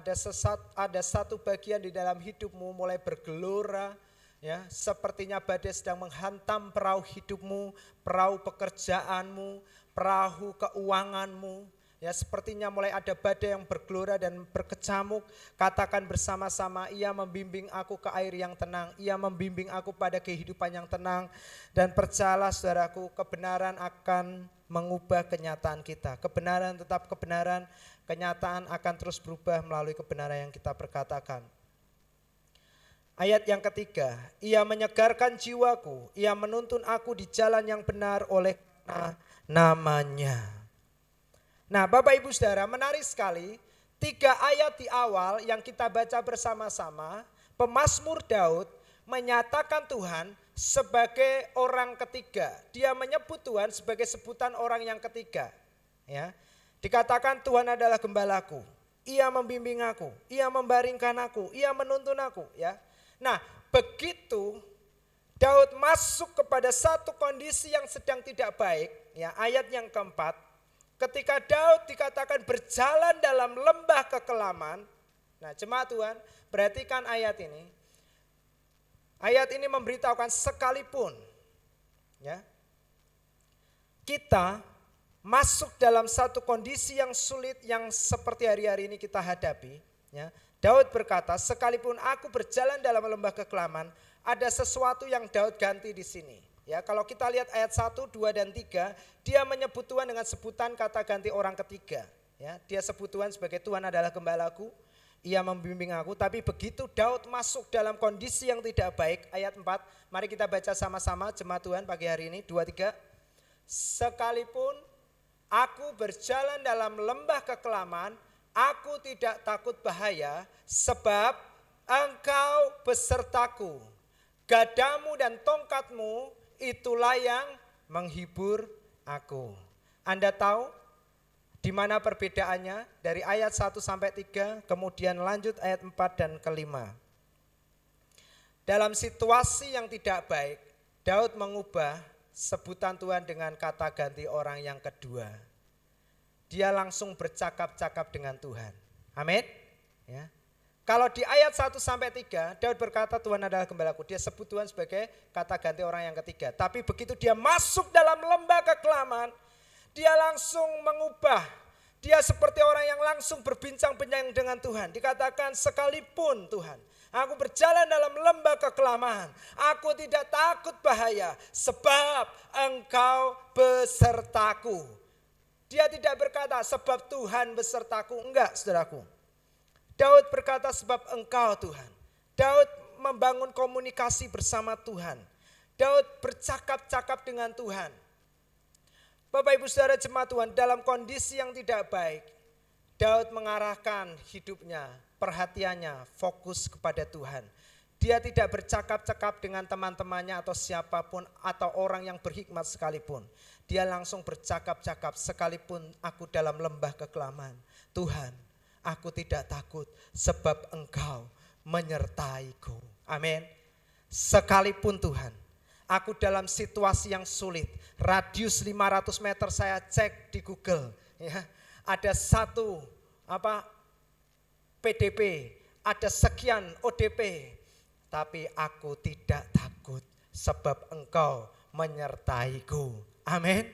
ada satu bagian di dalam hidupmu mulai bergelora, ya, sepertinya badai sedang menghantam perahu hidupmu, perahu pekerjaanmu, perahu keuanganmu, ya, sepertinya mulai ada badai yang bergelora dan berkecamuk. Katakan bersama-sama, ia membimbing aku ke air yang tenang, ia membimbing aku pada kehidupan yang tenang. Dan percayalah saudaraku, kebenaran akan mengubah kenyataan kita. Kebenaran tetap kebenaran, kenyataan akan terus berubah melalui kebenaran yang kita perkatakan. Ayat yang ketiga, ia menyegarkan jiwaku, ia menuntun aku di jalan yang benar oleh namanya. Nah, Bapak Ibu Saudara, menarik sekali 3 ayat di awal yang kita baca bersama-sama. Pemazmur Daud menyatakan Tuhan sebagai orang ketiga. Dia menyebut Tuhan sebagai sebutan orang yang ketiga. Ya, dikatakan Tuhan adalah gembalaku, ia membimbing aku, ia membaringkan aku, ia menuntun aku. Ya, nah begitu Daud masuk kepada satu kondisi yang sedang tidak baik. Ya, ayat yang keempat. ketika Daud dikatakan berjalan dalam lembah kekelaman. Nah jemaat Tuhan, perhatikan ayat ini. Ayat ini memberitahukan sekalipun ya, kita masuk dalam satu kondisi yang sulit yang seperti hari-hari ini kita hadapi. Ya, Daud berkata, sekalipun aku berjalan dalam lembah kekelaman, ada sesuatu yang Daud ganti di sini. Ya, kalau kita lihat ayat 1, 2, dan 3, dia menyebut Tuhan dengan sebutan kata ganti orang ketiga. Ya, dia sebut Tuhan sebagai Tuhan adalah gembalaku, ia membimbing aku. Tapi begitu Daud masuk dalam kondisi yang tidak baik, ayat 4, mari kita baca sama-sama jemaat Tuhan pagi hari ini, 2, 3. Sekalipun aku berjalan dalam lembah kekelaman, aku tidak takut bahaya, sebab engkau besertaku. Gadamu dan tongkatmu itulah yang menghibur aku. Anda tahu di mana perbedaannya dari ayat 1 sampai 3, kemudian lanjut ayat 4 dan ke-5. Dalam situasi yang tidak baik, Daud mengubah sebutan Tuhan dengan kata ganti orang yang kedua. Dia langsung bercakap-cakap dengan Tuhan. Amin. Ya. Kalau di ayat 1 sampai 3, Daud berkata Tuhan adalah gembalaku. Dia sebut Tuhan sebagai kata ganti orang yang ketiga. Tapi begitu dia masuk dalam lembah kekelaman, dia langsung mengubah. Dia seperti orang yang langsung berbincang-bincang dengan Tuhan. Dikatakan sekalipun Tuhan, aku berjalan dalam lembah kekelaman, aku tidak takut bahaya, sebab engkau besertaku. Dia tidak berkata sebab Tuhan besertaku, enggak saudaraku. Daud berkata sebab engkau Tuhan. Daud membangun komunikasi bersama Tuhan. Daud bercakap-cakap dengan Tuhan. Bapak Ibu Saudara jemaat Tuhan, dalam kondisi yang tidak baik, Daud mengarahkan hidupnya, perhatiannya, fokus kepada Tuhan. Dia tidak bercakap-cakap dengan teman-temannya atau siapapun atau orang yang berhikmat sekalipun. Dia langsung bercakap-cakap, sekalipun aku dalam lembah kekelaman, Tuhan, aku tidak takut sebab engkau menyertaiku. Amin. Sekalipun Tuhan, aku dalam situasi yang sulit, radius 500 meter saya cek di Google, ya, ada satu PDP, ada sekian ODP, tapi aku tidak takut sebab engkau menyertaiku. Amin.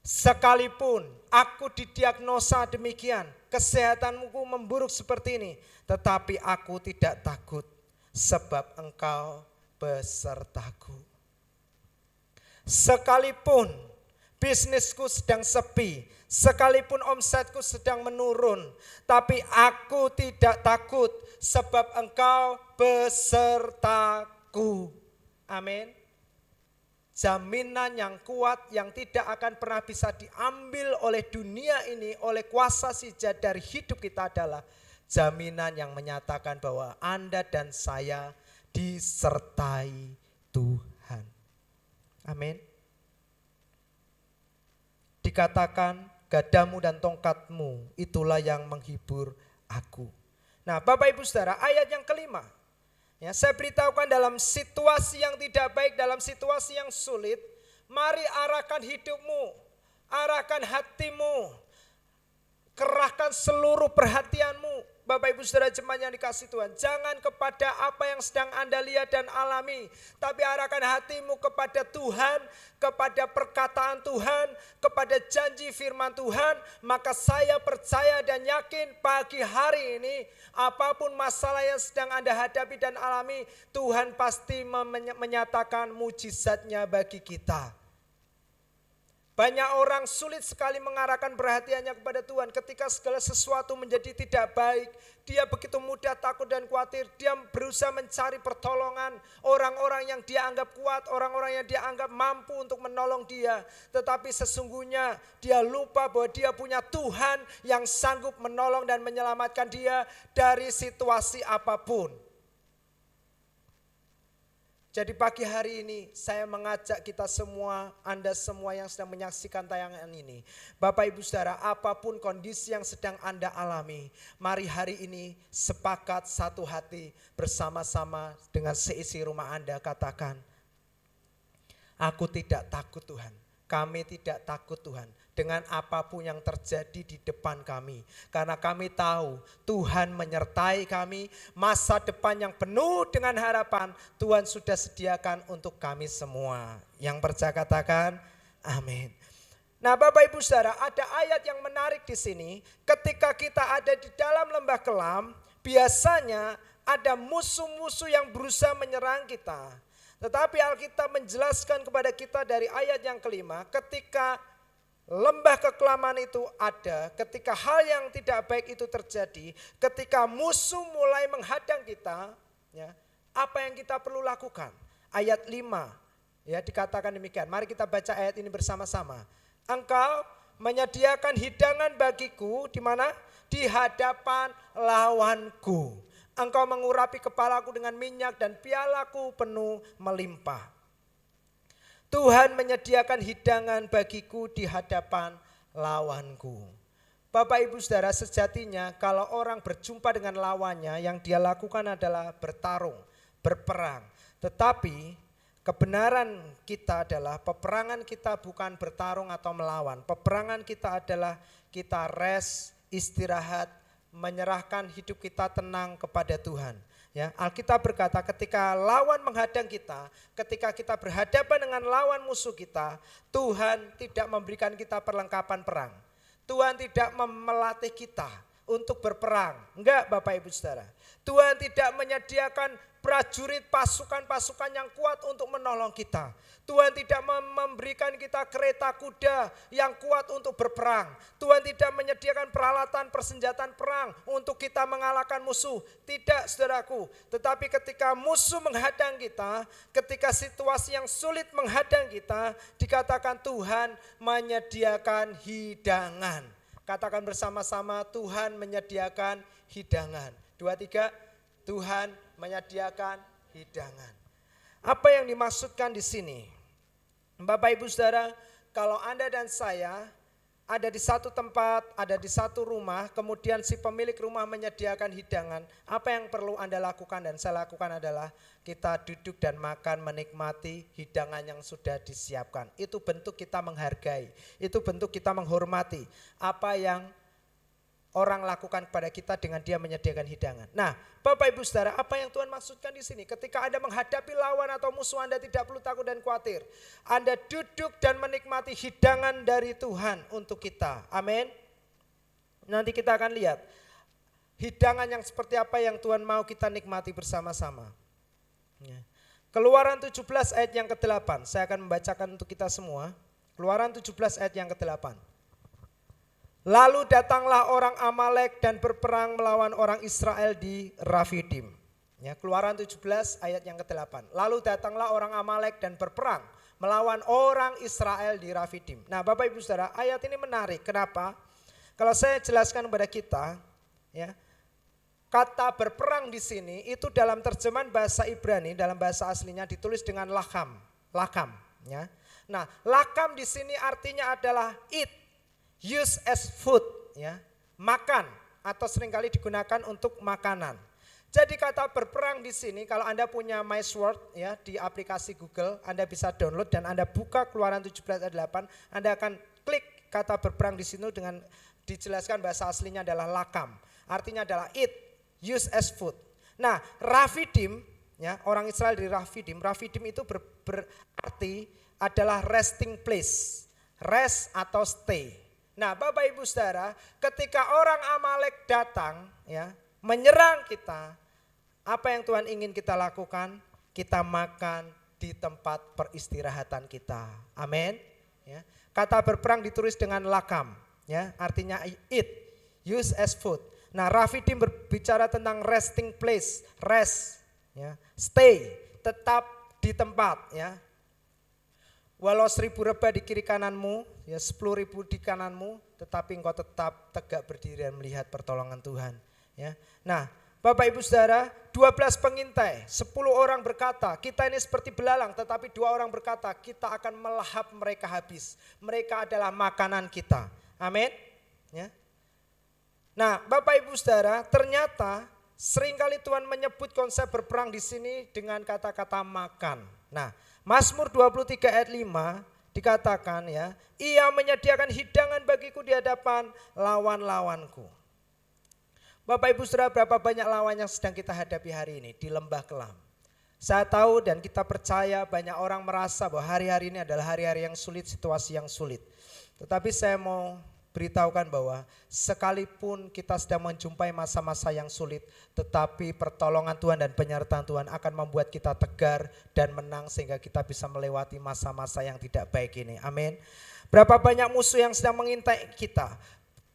Sekalipun aku didiagnosa demikian, kesehatanku memburuk seperti ini, tetapi aku tidak takut sebab engkau besertaku. Sekalipun bisnisku sedang sepi, sekalipun omsetku sedang menurun, tapi aku tidak takut sebab engkau besertaku. Amin. Jaminan yang kuat yang tidak akan pernah bisa diambil oleh dunia ini, oleh kuasa si jahat dari hidup kita adalah jaminan yang menyatakan bahwa Anda dan saya disertai Tuhan. Amin. Dikatakan gadamu dan tongkatmu itulah yang menghibur aku. Nah Bapak Ibu Saudara, ayat yang kelima. Ya, saya beritahukan dalam situasi yang tidak baik, dalam situasi yang sulit, mari arahkan hidupmu, arahkan hatimu, kerahkan seluruh perhatianmu. Bapak Ibu Saudara jemaat yang dikasihi Tuhan, jangan kepada apa yang sedang Anda lihat dan alami, tapi arahkan hatimu kepada Tuhan, kepada perkataan Tuhan, kepada janji firman Tuhan. Maka saya percaya dan yakin pagi hari ini, apapun masalah yang sedang Anda hadapi dan alami, Tuhan pasti menyatakan mujizatnya bagi kita. Banyak orang sulit sekali mengarahkan perhatiannya kepada Tuhan ketika segala sesuatu menjadi tidak baik. Dia begitu mudah takut dan khawatir. Dia berusaha mencari pertolongan orang-orang yang dia anggap kuat, orang-orang yang dia anggap mampu untuk menolong dia. Tetapi sesungguhnya dia lupa bahwa dia punya Tuhan yang sanggup menolong dan menyelamatkan dia dari situasi apapun. Jadi pagi hari ini saya mengajak kita semua, Anda semua yang sedang menyaksikan tayangan ini. Bapak Ibu Saudara, apapun kondisi yang sedang Anda alami, mari hari ini sepakat satu hati bersama-sama dengan seisi rumah Anda katakan, aku tidak takut Tuhan, kami tidak takut Tuhan. dengan apapun yang terjadi di depan kami. Karena kami tahu Tuhan menyertai kami, masa depan yang penuh dengan harapan Tuhan sudah sediakan untuk kami semua. Yang percaya katakan amin. Nah Bapak Ibu Saudara, ada ayat yang menarik di sini. Ketika kita ada di dalam lembah kelam, biasanya ada musuh-musuh yang berusaha menyerang kita. Tetapi Alkitab menjelaskan kepada kita dari ayat yang kelima, ketika lembah kekelaman itu ada, ketika hal yang tidak baik itu terjadi, ketika musuh mulai menghadang kita, ya, apa yang kita perlu lakukan? Ayat 5 ya dikatakan demikian. Mari kita baca ayat ini bersama-sama. Engkau menyediakan hidangan bagiku di mana? Di hadapan lawanku. Engkau mengurapi kepalaku dengan minyak dan pialaku penuh melimpah. Tuhan menyediakan hidangan bagiku di hadapan lawanku. Bapak Ibu Saudara, sejatinya kalau orang berjumpa dengan lawannya, yang dia lakukan adalah bertarung, berperang. Tetapi kebenaran kita adalah peperangan kita bukan bertarung atau melawan. Peperangan kita adalah kita rest, istirahat, menyerahkan hidup kita tenang kepada Tuhan. Ya, Alkitab berkata ketika lawan menghadang kita, ketika kita berhadapan dengan lawan musuh kita, Tuhan tidak memberikan kita perlengkapan perang. Tuhan tidak melatih kita untuk berperang. Enggak Bapak Ibu Saudara. Tuhan tidak menyediakan prajurit pasukan-pasukan yang kuat untuk menolong kita. Tuhan tidak memberikan kita kereta kuda yang kuat untuk berperang. Tuhan tidak menyediakan peralatan persenjataan perang untuk kita mengalahkan musuh. Tidak saudaraku. Tetapi ketika musuh menghadang kita, ketika situasi yang sulit menghadang kita, dikatakan Tuhan menyediakan hidangan. Katakan bersama-sama, Tuhan menyediakan hidangan. 2, 3, Tuhan menyediakan hidangan. Apa yang dimaksudkan di sini? Bapak Ibu Saudara, kalau Anda dan saya ada di satu tempat, ada di satu rumah, kemudian si pemilik rumah menyediakan hidangan, apa yang perlu Anda lakukan dan saya lakukan adalah kita duduk dan makan, menikmati hidangan yang sudah disiapkan. Itu bentuk kita menghargai, itu bentuk kita menghormati apa yang orang lakukan kepada kita dengan dia menyediakan hidangan. Nah, Bapak Ibu Saudara, apa yang Tuhan maksudkan di sini? Ketika Anda menghadapi lawan atau musuh Anda tidak perlu takut dan khawatir. Anda duduk dan menikmati hidangan dari Tuhan untuk kita. Amin. Nanti kita akan lihat hidangan yang seperti apa yang Tuhan mau kita nikmati bersama-sama. Keluaran 17 ayat yang ke-8. Saya akan membacakan untuk kita semua. Keluaran 17 ayat yang ke-8. Lalu datanglah orang Amalek dan berperang melawan orang Israel di Rafidim. Ya, Keluaran 17 ayat yang ke-8. Lalu datanglah orang Amalek dan berperang melawan orang Israel di Rafidim. Nah Bapak Ibu Saudara, ayat ini menarik. Kenapa? Kalau saya jelaskan kepada kita, ya, kata berperang di sini itu dalam terjemahan bahasa Ibrani, dalam bahasa aslinya ditulis dengan lakam. Ya. Nah lakam di sini artinya adalah eat. Use as food, ya, makan atau seringkali digunakan untuk makanan. Jadi kata berperang di sini, kalau Anda punya MySword ya di aplikasi Google, Anda bisa download dan Anda buka Keluaran 17 ayat 8, Anda akan klik kata berperang di sini dengan dijelaskan bahasa aslinya adalah lakam. Artinya adalah eat, use as food. Nah, Rafidim, ya, orang Israel di Rafidim itu berarti adalah resting place, rest atau stay. Nah Bapak Ibu Saudara, ketika orang Amalek datang ya menyerang kita, apa yang Tuhan ingin kita lakukan? Kita makan di tempat peristirahatan kita. Amin. Ya. Kata berperang ditulis dengan lakam, ya, artinya eat, use as food. Nah Rafidim berbicara tentang resting place, rest, ya, stay, tetap di tempat, ya. Walau 1000 rebah di kiri kananmu, ya 10.000 di kananmu, tetapi engkau tetap tegak berdiri dan melihat pertolongan Tuhan. Ya. Nah, Bapak Ibu Saudara, 12 pengintai, 10 orang berkata, kita ini seperti belalang, tetapi 2 orang berkata, kita akan melahap mereka habis. Mereka adalah makanan kita. Amin. Ya. Nah, Bapak Ibu Saudara, ternyata seringkali Tuhan menyebut konsep berperang di sini dengan kata-kata makan. Nah, Mazmur 23 ayat 5 dikatakan ya, ia menyediakan hidangan bagiku di hadapan lawan-lawanku. Bapak Ibu Saudara, berapa banyak lawan yang sedang kita hadapi hari ini di lembah kelam. Saya tahu dan kita percaya banyak orang merasa bahwa hari-hari ini adalah hari-hari yang sulit, situasi yang sulit. Tetapi saya mau beritahukan bahwa sekalipun kita sedang menjumpai masa-masa yang sulit, tetapi pertolongan Tuhan dan penyertaan Tuhan akan membuat kita tegar dan menang sehingga kita bisa melewati masa-masa yang tidak baik ini. Amin. Berapa banyak musuh yang sedang mengintai kita.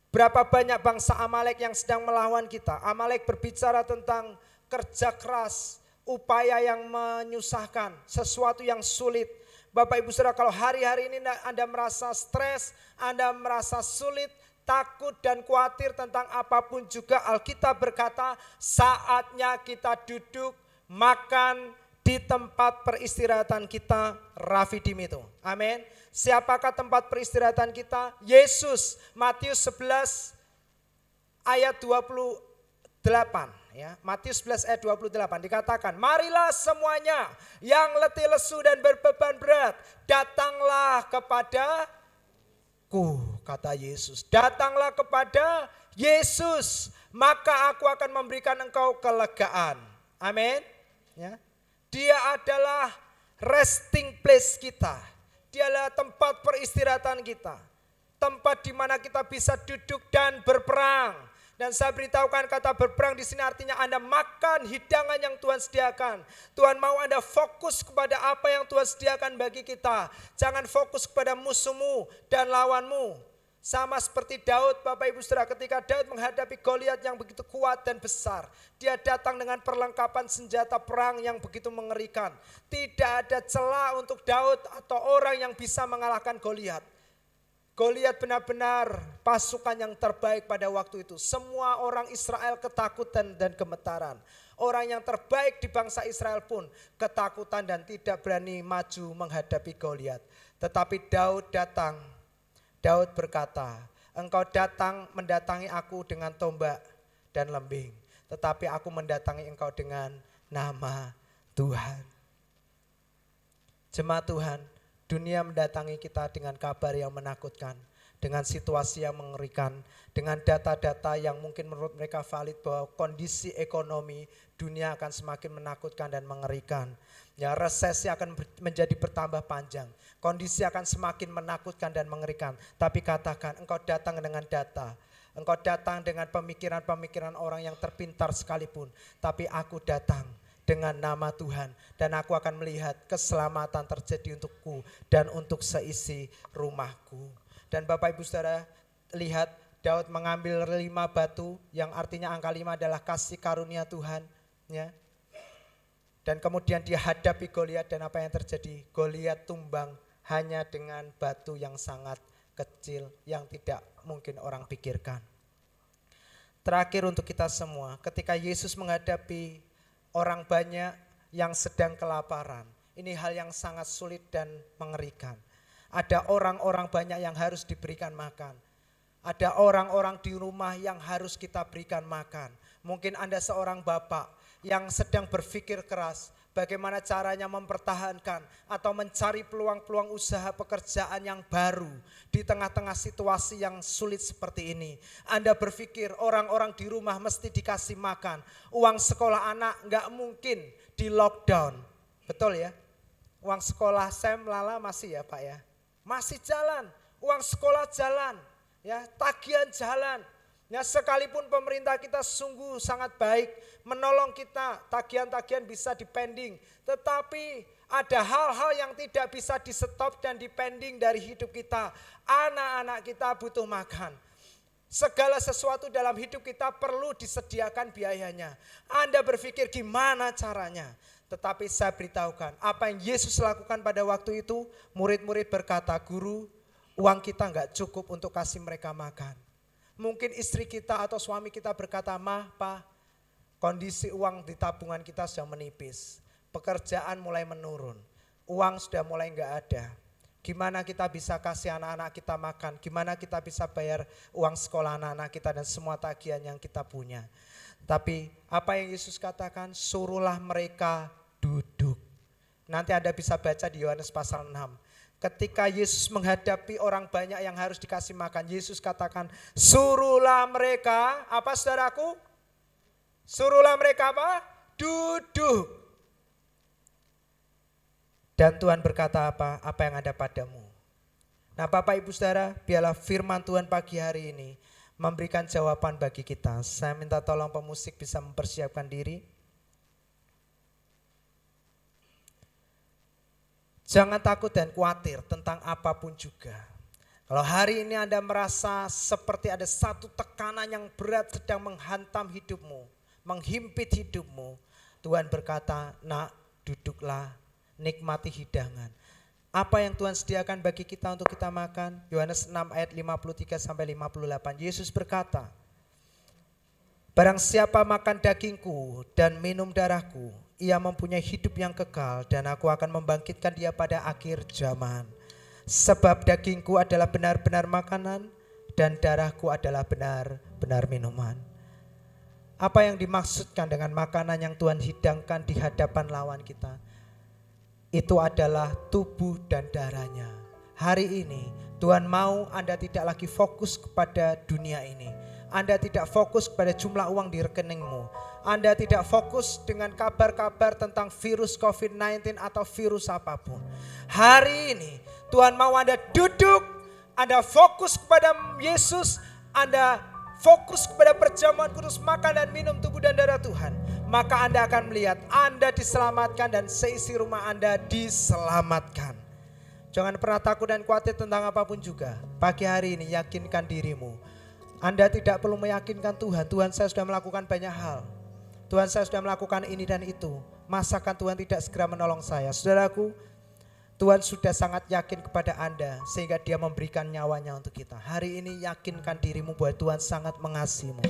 Berapa banyak bangsa Amalek yang sedang melawan kita. Amalek berbicara tentang kerja keras, upaya yang menyusahkan, sesuatu yang sulit. Bapak Ibu Saudara, kalau hari-hari ini Anda merasa stres, Anda merasa sulit, takut dan khawatir tentang apapun juga, Alkitab berkata saatnya kita duduk makan di tempat peristirahatan kita, Rafidim itu. Amin. Siapakah tempat peristirahatan kita? Yesus. Matius 11 ayat 28. Ya, Matius 11 ayat 28 dikatakan, marilah semuanya yang letih lesu dan berbeban berat, datanglah kepadaku, kata Yesus. Datanglah kepada Yesus, maka aku akan memberikan engkau kelegaan. Amin. Ya. Dia adalah resting place kita. Dia adalah tempat peristirahatan kita. Tempat di mana kita bisa duduk dan berperang. Dan saya beritahukan kata berperang di sini artinya Anda makan hidangan yang Tuhan sediakan. Tuhan mau Anda fokus kepada apa yang Tuhan sediakan bagi kita. Jangan fokus kepada musuhmu dan lawanmu. Sama seperti Daud, Bapak Ibu Saudara, ketika Daud menghadapi Goliat yang begitu kuat dan besar. Dia datang dengan perlengkapan senjata perang yang begitu mengerikan. Tidak ada celah untuk Daud atau orang yang bisa mengalahkan Goliat. Goliat benar-benar pasukan yang terbaik pada waktu itu. Semua orang Israel ketakutan dan gemetaran. Orang yang terbaik di bangsa Israel pun ketakutan dan tidak berani maju menghadapi Goliat. Tetapi Daud datang. Daud berkata, engkau datang mendatangi aku dengan tombak dan lembing. Tetapi aku mendatangi engkau dengan nama Tuhan. Jemaat Tuhan, dunia mendatangi kita dengan kabar yang menakutkan, dengan situasi yang mengerikan, dengan data-data yang mungkin menurut mereka valid bahwa kondisi ekonomi dunia akan semakin menakutkan dan mengerikan. Ya, resesi akan menjadi bertambah panjang, kondisi akan semakin menakutkan dan mengerikan. Tapi katakan, engkau datang dengan data, engkau datang dengan pemikiran-pemikiran orang yang terpintar sekalipun, tapi aku datang dengan nama Tuhan dan aku akan melihat keselamatan terjadi untukku dan untuk seisi rumahku. Dan Bapak Ibu Saudara, lihat Daud mengambil 5 batu yang artinya angka 5 adalah kasih karunia Tuhan. Ya. Dan kemudian dia hadapi Goliat dan apa yang terjadi? Goliat tumbang hanya dengan batu yang sangat kecil yang tidak mungkin orang pikirkan. Terakhir untuk kita semua, ketika Yesus menghadapi orang banyak yang sedang kelaparan. Ini hal yang sangat sulit dan mengerikan. Ada orang-orang banyak yang harus diberikan makan. Ada orang-orang di rumah yang harus kita berikan makan. Mungkin Anda seorang bapak yang sedang berpikir keras bagaimana caranya mempertahankan atau mencari peluang-peluang usaha pekerjaan yang baru di tengah-tengah situasi yang sulit seperti ini. Anda berpikir orang-orang di rumah mesti dikasih makan, uang sekolah anak nggak mungkin di lockdown, betul ya? Uang sekolah Sam Lala masih ya Pak ya? Masih jalan, uang sekolah jalan, ya tagihan jalan. Ya sekalipun pemerintah kita sungguh sangat baik menolong kita, tagihan-tagihan bisa dipending, tetapi ada hal-hal yang tidak bisa di stop dan dipending dari hidup kita. Anak-anak kita butuh makan. Segala sesuatu dalam hidup kita perlu disediakan biayanya. Anda berpikir gimana caranya? Tetapi saya beritahukan, apa yang Yesus lakukan pada waktu itu, murid-murid berkata, guru, uang kita enggak cukup untuk kasih mereka makan. Mungkin istri kita atau suami kita berkata, Mah, Pak, kondisi uang di tabungan kita sudah menipis. Pekerjaan mulai menurun. Uang sudah mulai enggak ada. Gimana kita bisa kasih anak-anak kita makan? Gimana kita bisa bayar uang sekolah anak-anak kita dan semua tagihan yang kita punya? Tapi apa yang Yesus katakan? Suruhlah mereka duduk. Nanti Anda bisa baca di Yohanes pasal 6. Ketika Yesus menghadapi orang banyak yang harus dikasih makan, Yesus katakan, suruhlah mereka, apa saudaraku? Suruhlah mereka apa? Duduk. Dan Tuhan berkata apa? Apa yang ada padamu? Nah Bapak Ibu Saudara, biarlah firman Tuhan pagi hari ini memberikan jawaban bagi kita. Saya minta tolong pemusik bisa mempersiapkan diri. Jangan takut dan khawatir tentang apapun juga. Kalau hari ini Anda merasa seperti ada satu tekanan yang berat sedang menghantam hidupmu, menghimpit hidupmu, Tuhan berkata, nak duduklah, nikmati hidangan. Apa yang Tuhan sediakan bagi kita untuk kita makan? Yohanes 6 ayat 53 sampai 58. Yesus berkata, barang siapa makan dagingku dan minum darahku, ia mempunyai hidup yang kekal dan aku akan membangkitkan dia pada akhir zaman. Sebab dagingku adalah benar-benar makanan dan darahku adalah benar-benar minuman. Apa yang dimaksudkan dengan makanan yang Tuhan hidangkan di hadapan lawan kita? Itu adalah tubuh dan darahnya. Hari ini Tuhan mau Anda tidak lagi fokus kepada dunia ini. Anda tidak fokus kepada jumlah uang di rekeningmu. Anda tidak fokus dengan kabar-kabar tentang virus COVID-19 atau virus apapun. Hari ini Tuhan mau Anda duduk, Anda fokus kepada Yesus, Anda fokus kepada perjamuan kudus, makan dan minum tubuh dan darah Tuhan. Maka Anda akan melihat Anda diselamatkan dan seisi rumah Anda diselamatkan. Jangan pernah takut dan khawatir tentang apapun juga. Pagi hari ini yakinkan dirimu. Anda tidak perlu meyakinkan Tuhan. Tuhan, saya sudah melakukan banyak hal. Tuhan, saya sudah melakukan ini dan itu. Masakan Tuhan tidak segera menolong saya? Saudaraku, Tuhan sudah sangat yakin kepada Anda sehingga Dia memberikan nyawanya untuk kita. Hari ini yakinkan dirimu bahwa Tuhan sangat mengasihimu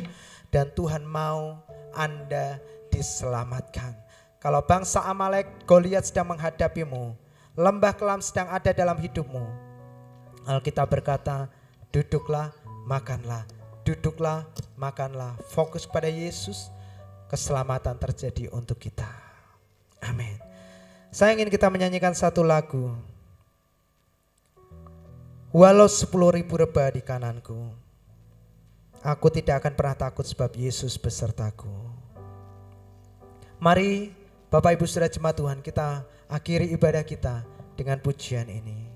dan Tuhan mau Anda diselamatkan. Kalau bangsa Amalek, Goliat sedang menghadapimu, lembah kelam sedang ada dalam hidupmu, Alkitab berkata, duduklah, makanlah. Duduklah, makanlah. Fokus pada Yesus, keselamatan terjadi untuk kita. Amin. Saya ingin kita menyanyikan satu lagu. Walau 10.000 rebah di kananku, aku tidak akan pernah takut sebab Yesus besertaku. Mari Bapak Ibu Saudara jemaat Tuhan, kita akhiri ibadah kita dengan pujian ini.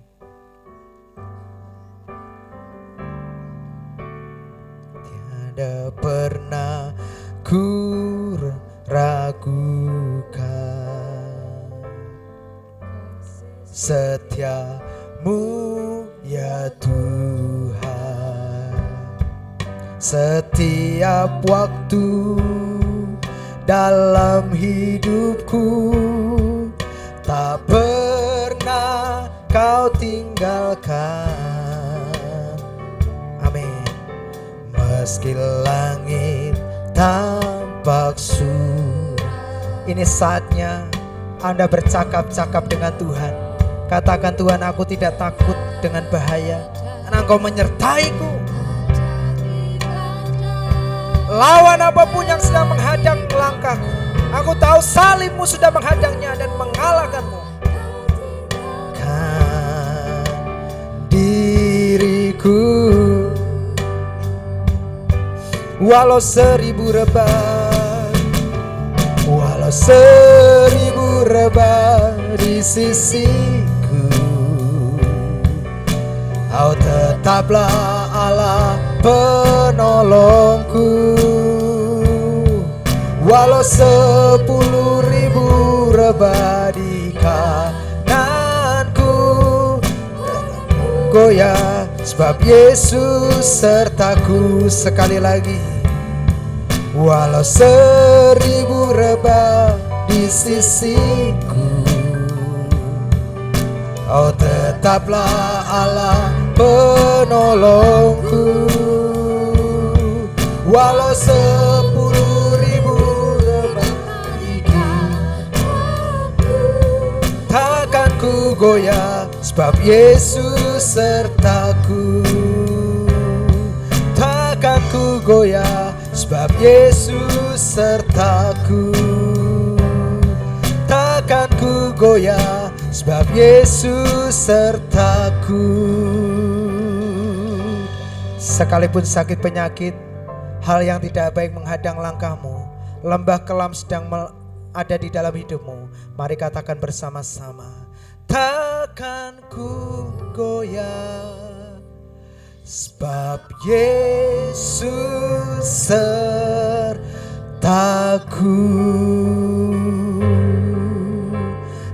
Tiada pernah ku ragukan setiamu ya Tuhan. Setiap waktu dalam hidupku tak pernah kau tinggalkan. Amin. Meski langit tampak suram. Ini saatnya Anda bercakap-cakap dengan Tuhan. Katakan, Tuhan, aku tidak takut dengan bahaya karena Engkau menyertaiku. Lawan apapun yang sedang menghadang langkahku, aku tahu salibmu sudah menghadangnya dan mengalahkanmu. Kan diriku walau 1000 rebah, walau 1000 rebah di sisiku, Kau tetaplah Allah penolongku. Walau 10.000 rebah di kananku, goyah sebab Yesus sertaku. Sekali lagi, walau 1000 rebah di sisiku, Kau tetaplah Allah penolongku. Walau 10.000 rebah di kananku, takkan ku goyah sebab Yesus sertaku. Takkan ku goyah sebab Yesus sertaku. Takkan ku goyah sebab Yesus sertaku. Sekalipun sakit penyakit, hal yang tidak baik menghadang langkahmu, lembah kelam sedang ada di dalam hidupmu, mari katakan bersama-sama, takkan ku goyah, sebab Yesus sertaku.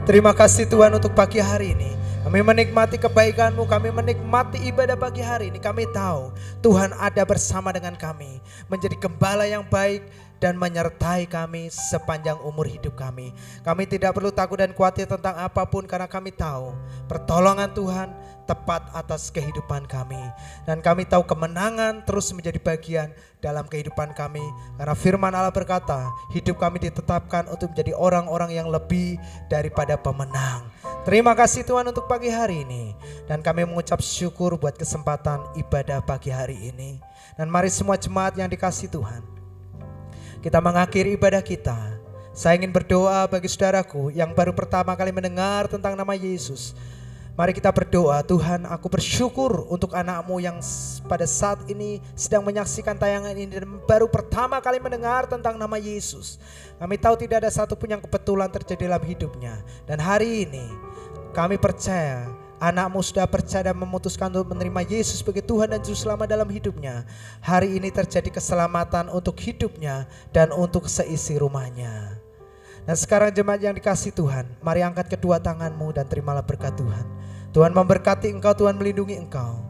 Terima kasih Tuhan untuk pagi hari ini. Kami menikmati kebaikan-Mu, kami menikmati ibadah pagi hari ini. Kami tahu Tuhan ada bersama dengan kami, menjadi gembala yang baik dan menyertai kami sepanjang umur hidup kami. Kami tidak perlu takut dan khawatir tentang apapun karena kami tahu pertolongan Tuhan tepat atas kehidupan kami. Dan kami tahu kemenangan terus menjadi bagian dalam kehidupan kami. Karena firman Allah berkata, hidup kami ditetapkan untuk menjadi orang-orang yang lebih daripada pemenang. Terima kasih Tuhan untuk pagi hari ini. Dan kami mengucap syukur buat kesempatan ibadah pagi hari ini. Dan mari semua jemaat yang dikasihi Tuhan, kita mengakhiri ibadah kita. Saya ingin berdoa bagi saudaraku yang baru pertama kali mendengar tentang nama Yesus. Mari kita berdoa, Tuhan, aku bersyukur untuk anak-Mu yang pada saat ini sedang menyaksikan tayangan ini dan baru pertama kali mendengar tentang nama Yesus. Kami tahu tidak ada satupun yang kebetulan terjadi dalam hidupnya. Dan hari ini kami percaya anak-Mu sudah percaya dan memutuskan untuk menerima Yesus sebagai Tuhan dan Juru Selamat dalam hidupnya. Hari ini terjadi keselamatan untuk hidupnya dan untuk seisi rumahnya. Dan sekarang jemaat yang dikasihi Tuhan, mari angkat kedua tanganmu dan terimalah berkat Tuhan. Tuhan memberkati engkau, Tuhan melindungi engkau.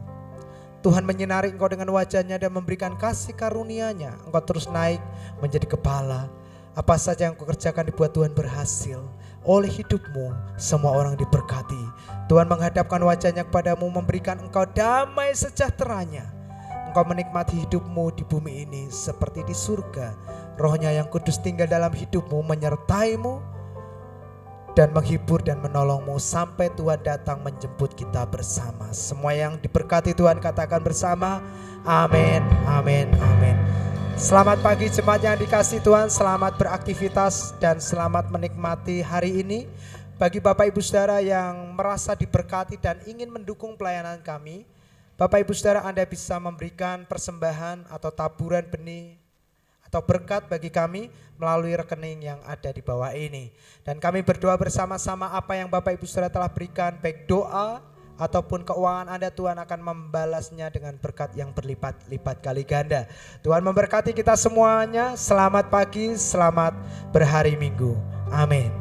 Tuhan menyinari engkau dengan wajahnya dan memberikan kasih karunia-Nya. Engkau terus naik menjadi kepala. Apa saja yang kau kerjakan dibuat Tuhan berhasil. Oleh hidupmu semua orang diberkati. Tuhan menghadapkan wajahnya kepadamu, memberikan engkau damai sejahteranya. Engkau menikmati hidupmu di bumi ini seperti di surga. Roh-Nya yang kudus tinggal dalam hidupmu, menyertaimu dan menghibur dan menolongmu sampai Tuhan datang menjemput kita bersama. Semua yang diberkati Tuhan katakan bersama, amin, amin, amin. Selamat pagi jemaat yang dikasihi Tuhan, selamat beraktivitas dan selamat menikmati hari ini. Bagi Bapak Ibu Saudara yang merasa diberkati dan ingin mendukung pelayanan kami, Bapak Ibu Saudara, Anda bisa memberikan persembahan atau taburan benih atau berkat bagi kami melalui rekening yang ada di bawah ini. Dan kami berdoa bersama-sama apa yang Bapak Ibu Saudara telah berikan, baik doa ataupun keuangan Anda, Tuhan akan membalasnya dengan berkat yang berlipat-lipat kali ganda. Tuhan memberkati kita semuanya. Selamat pagi, selamat berhari Minggu. Amin.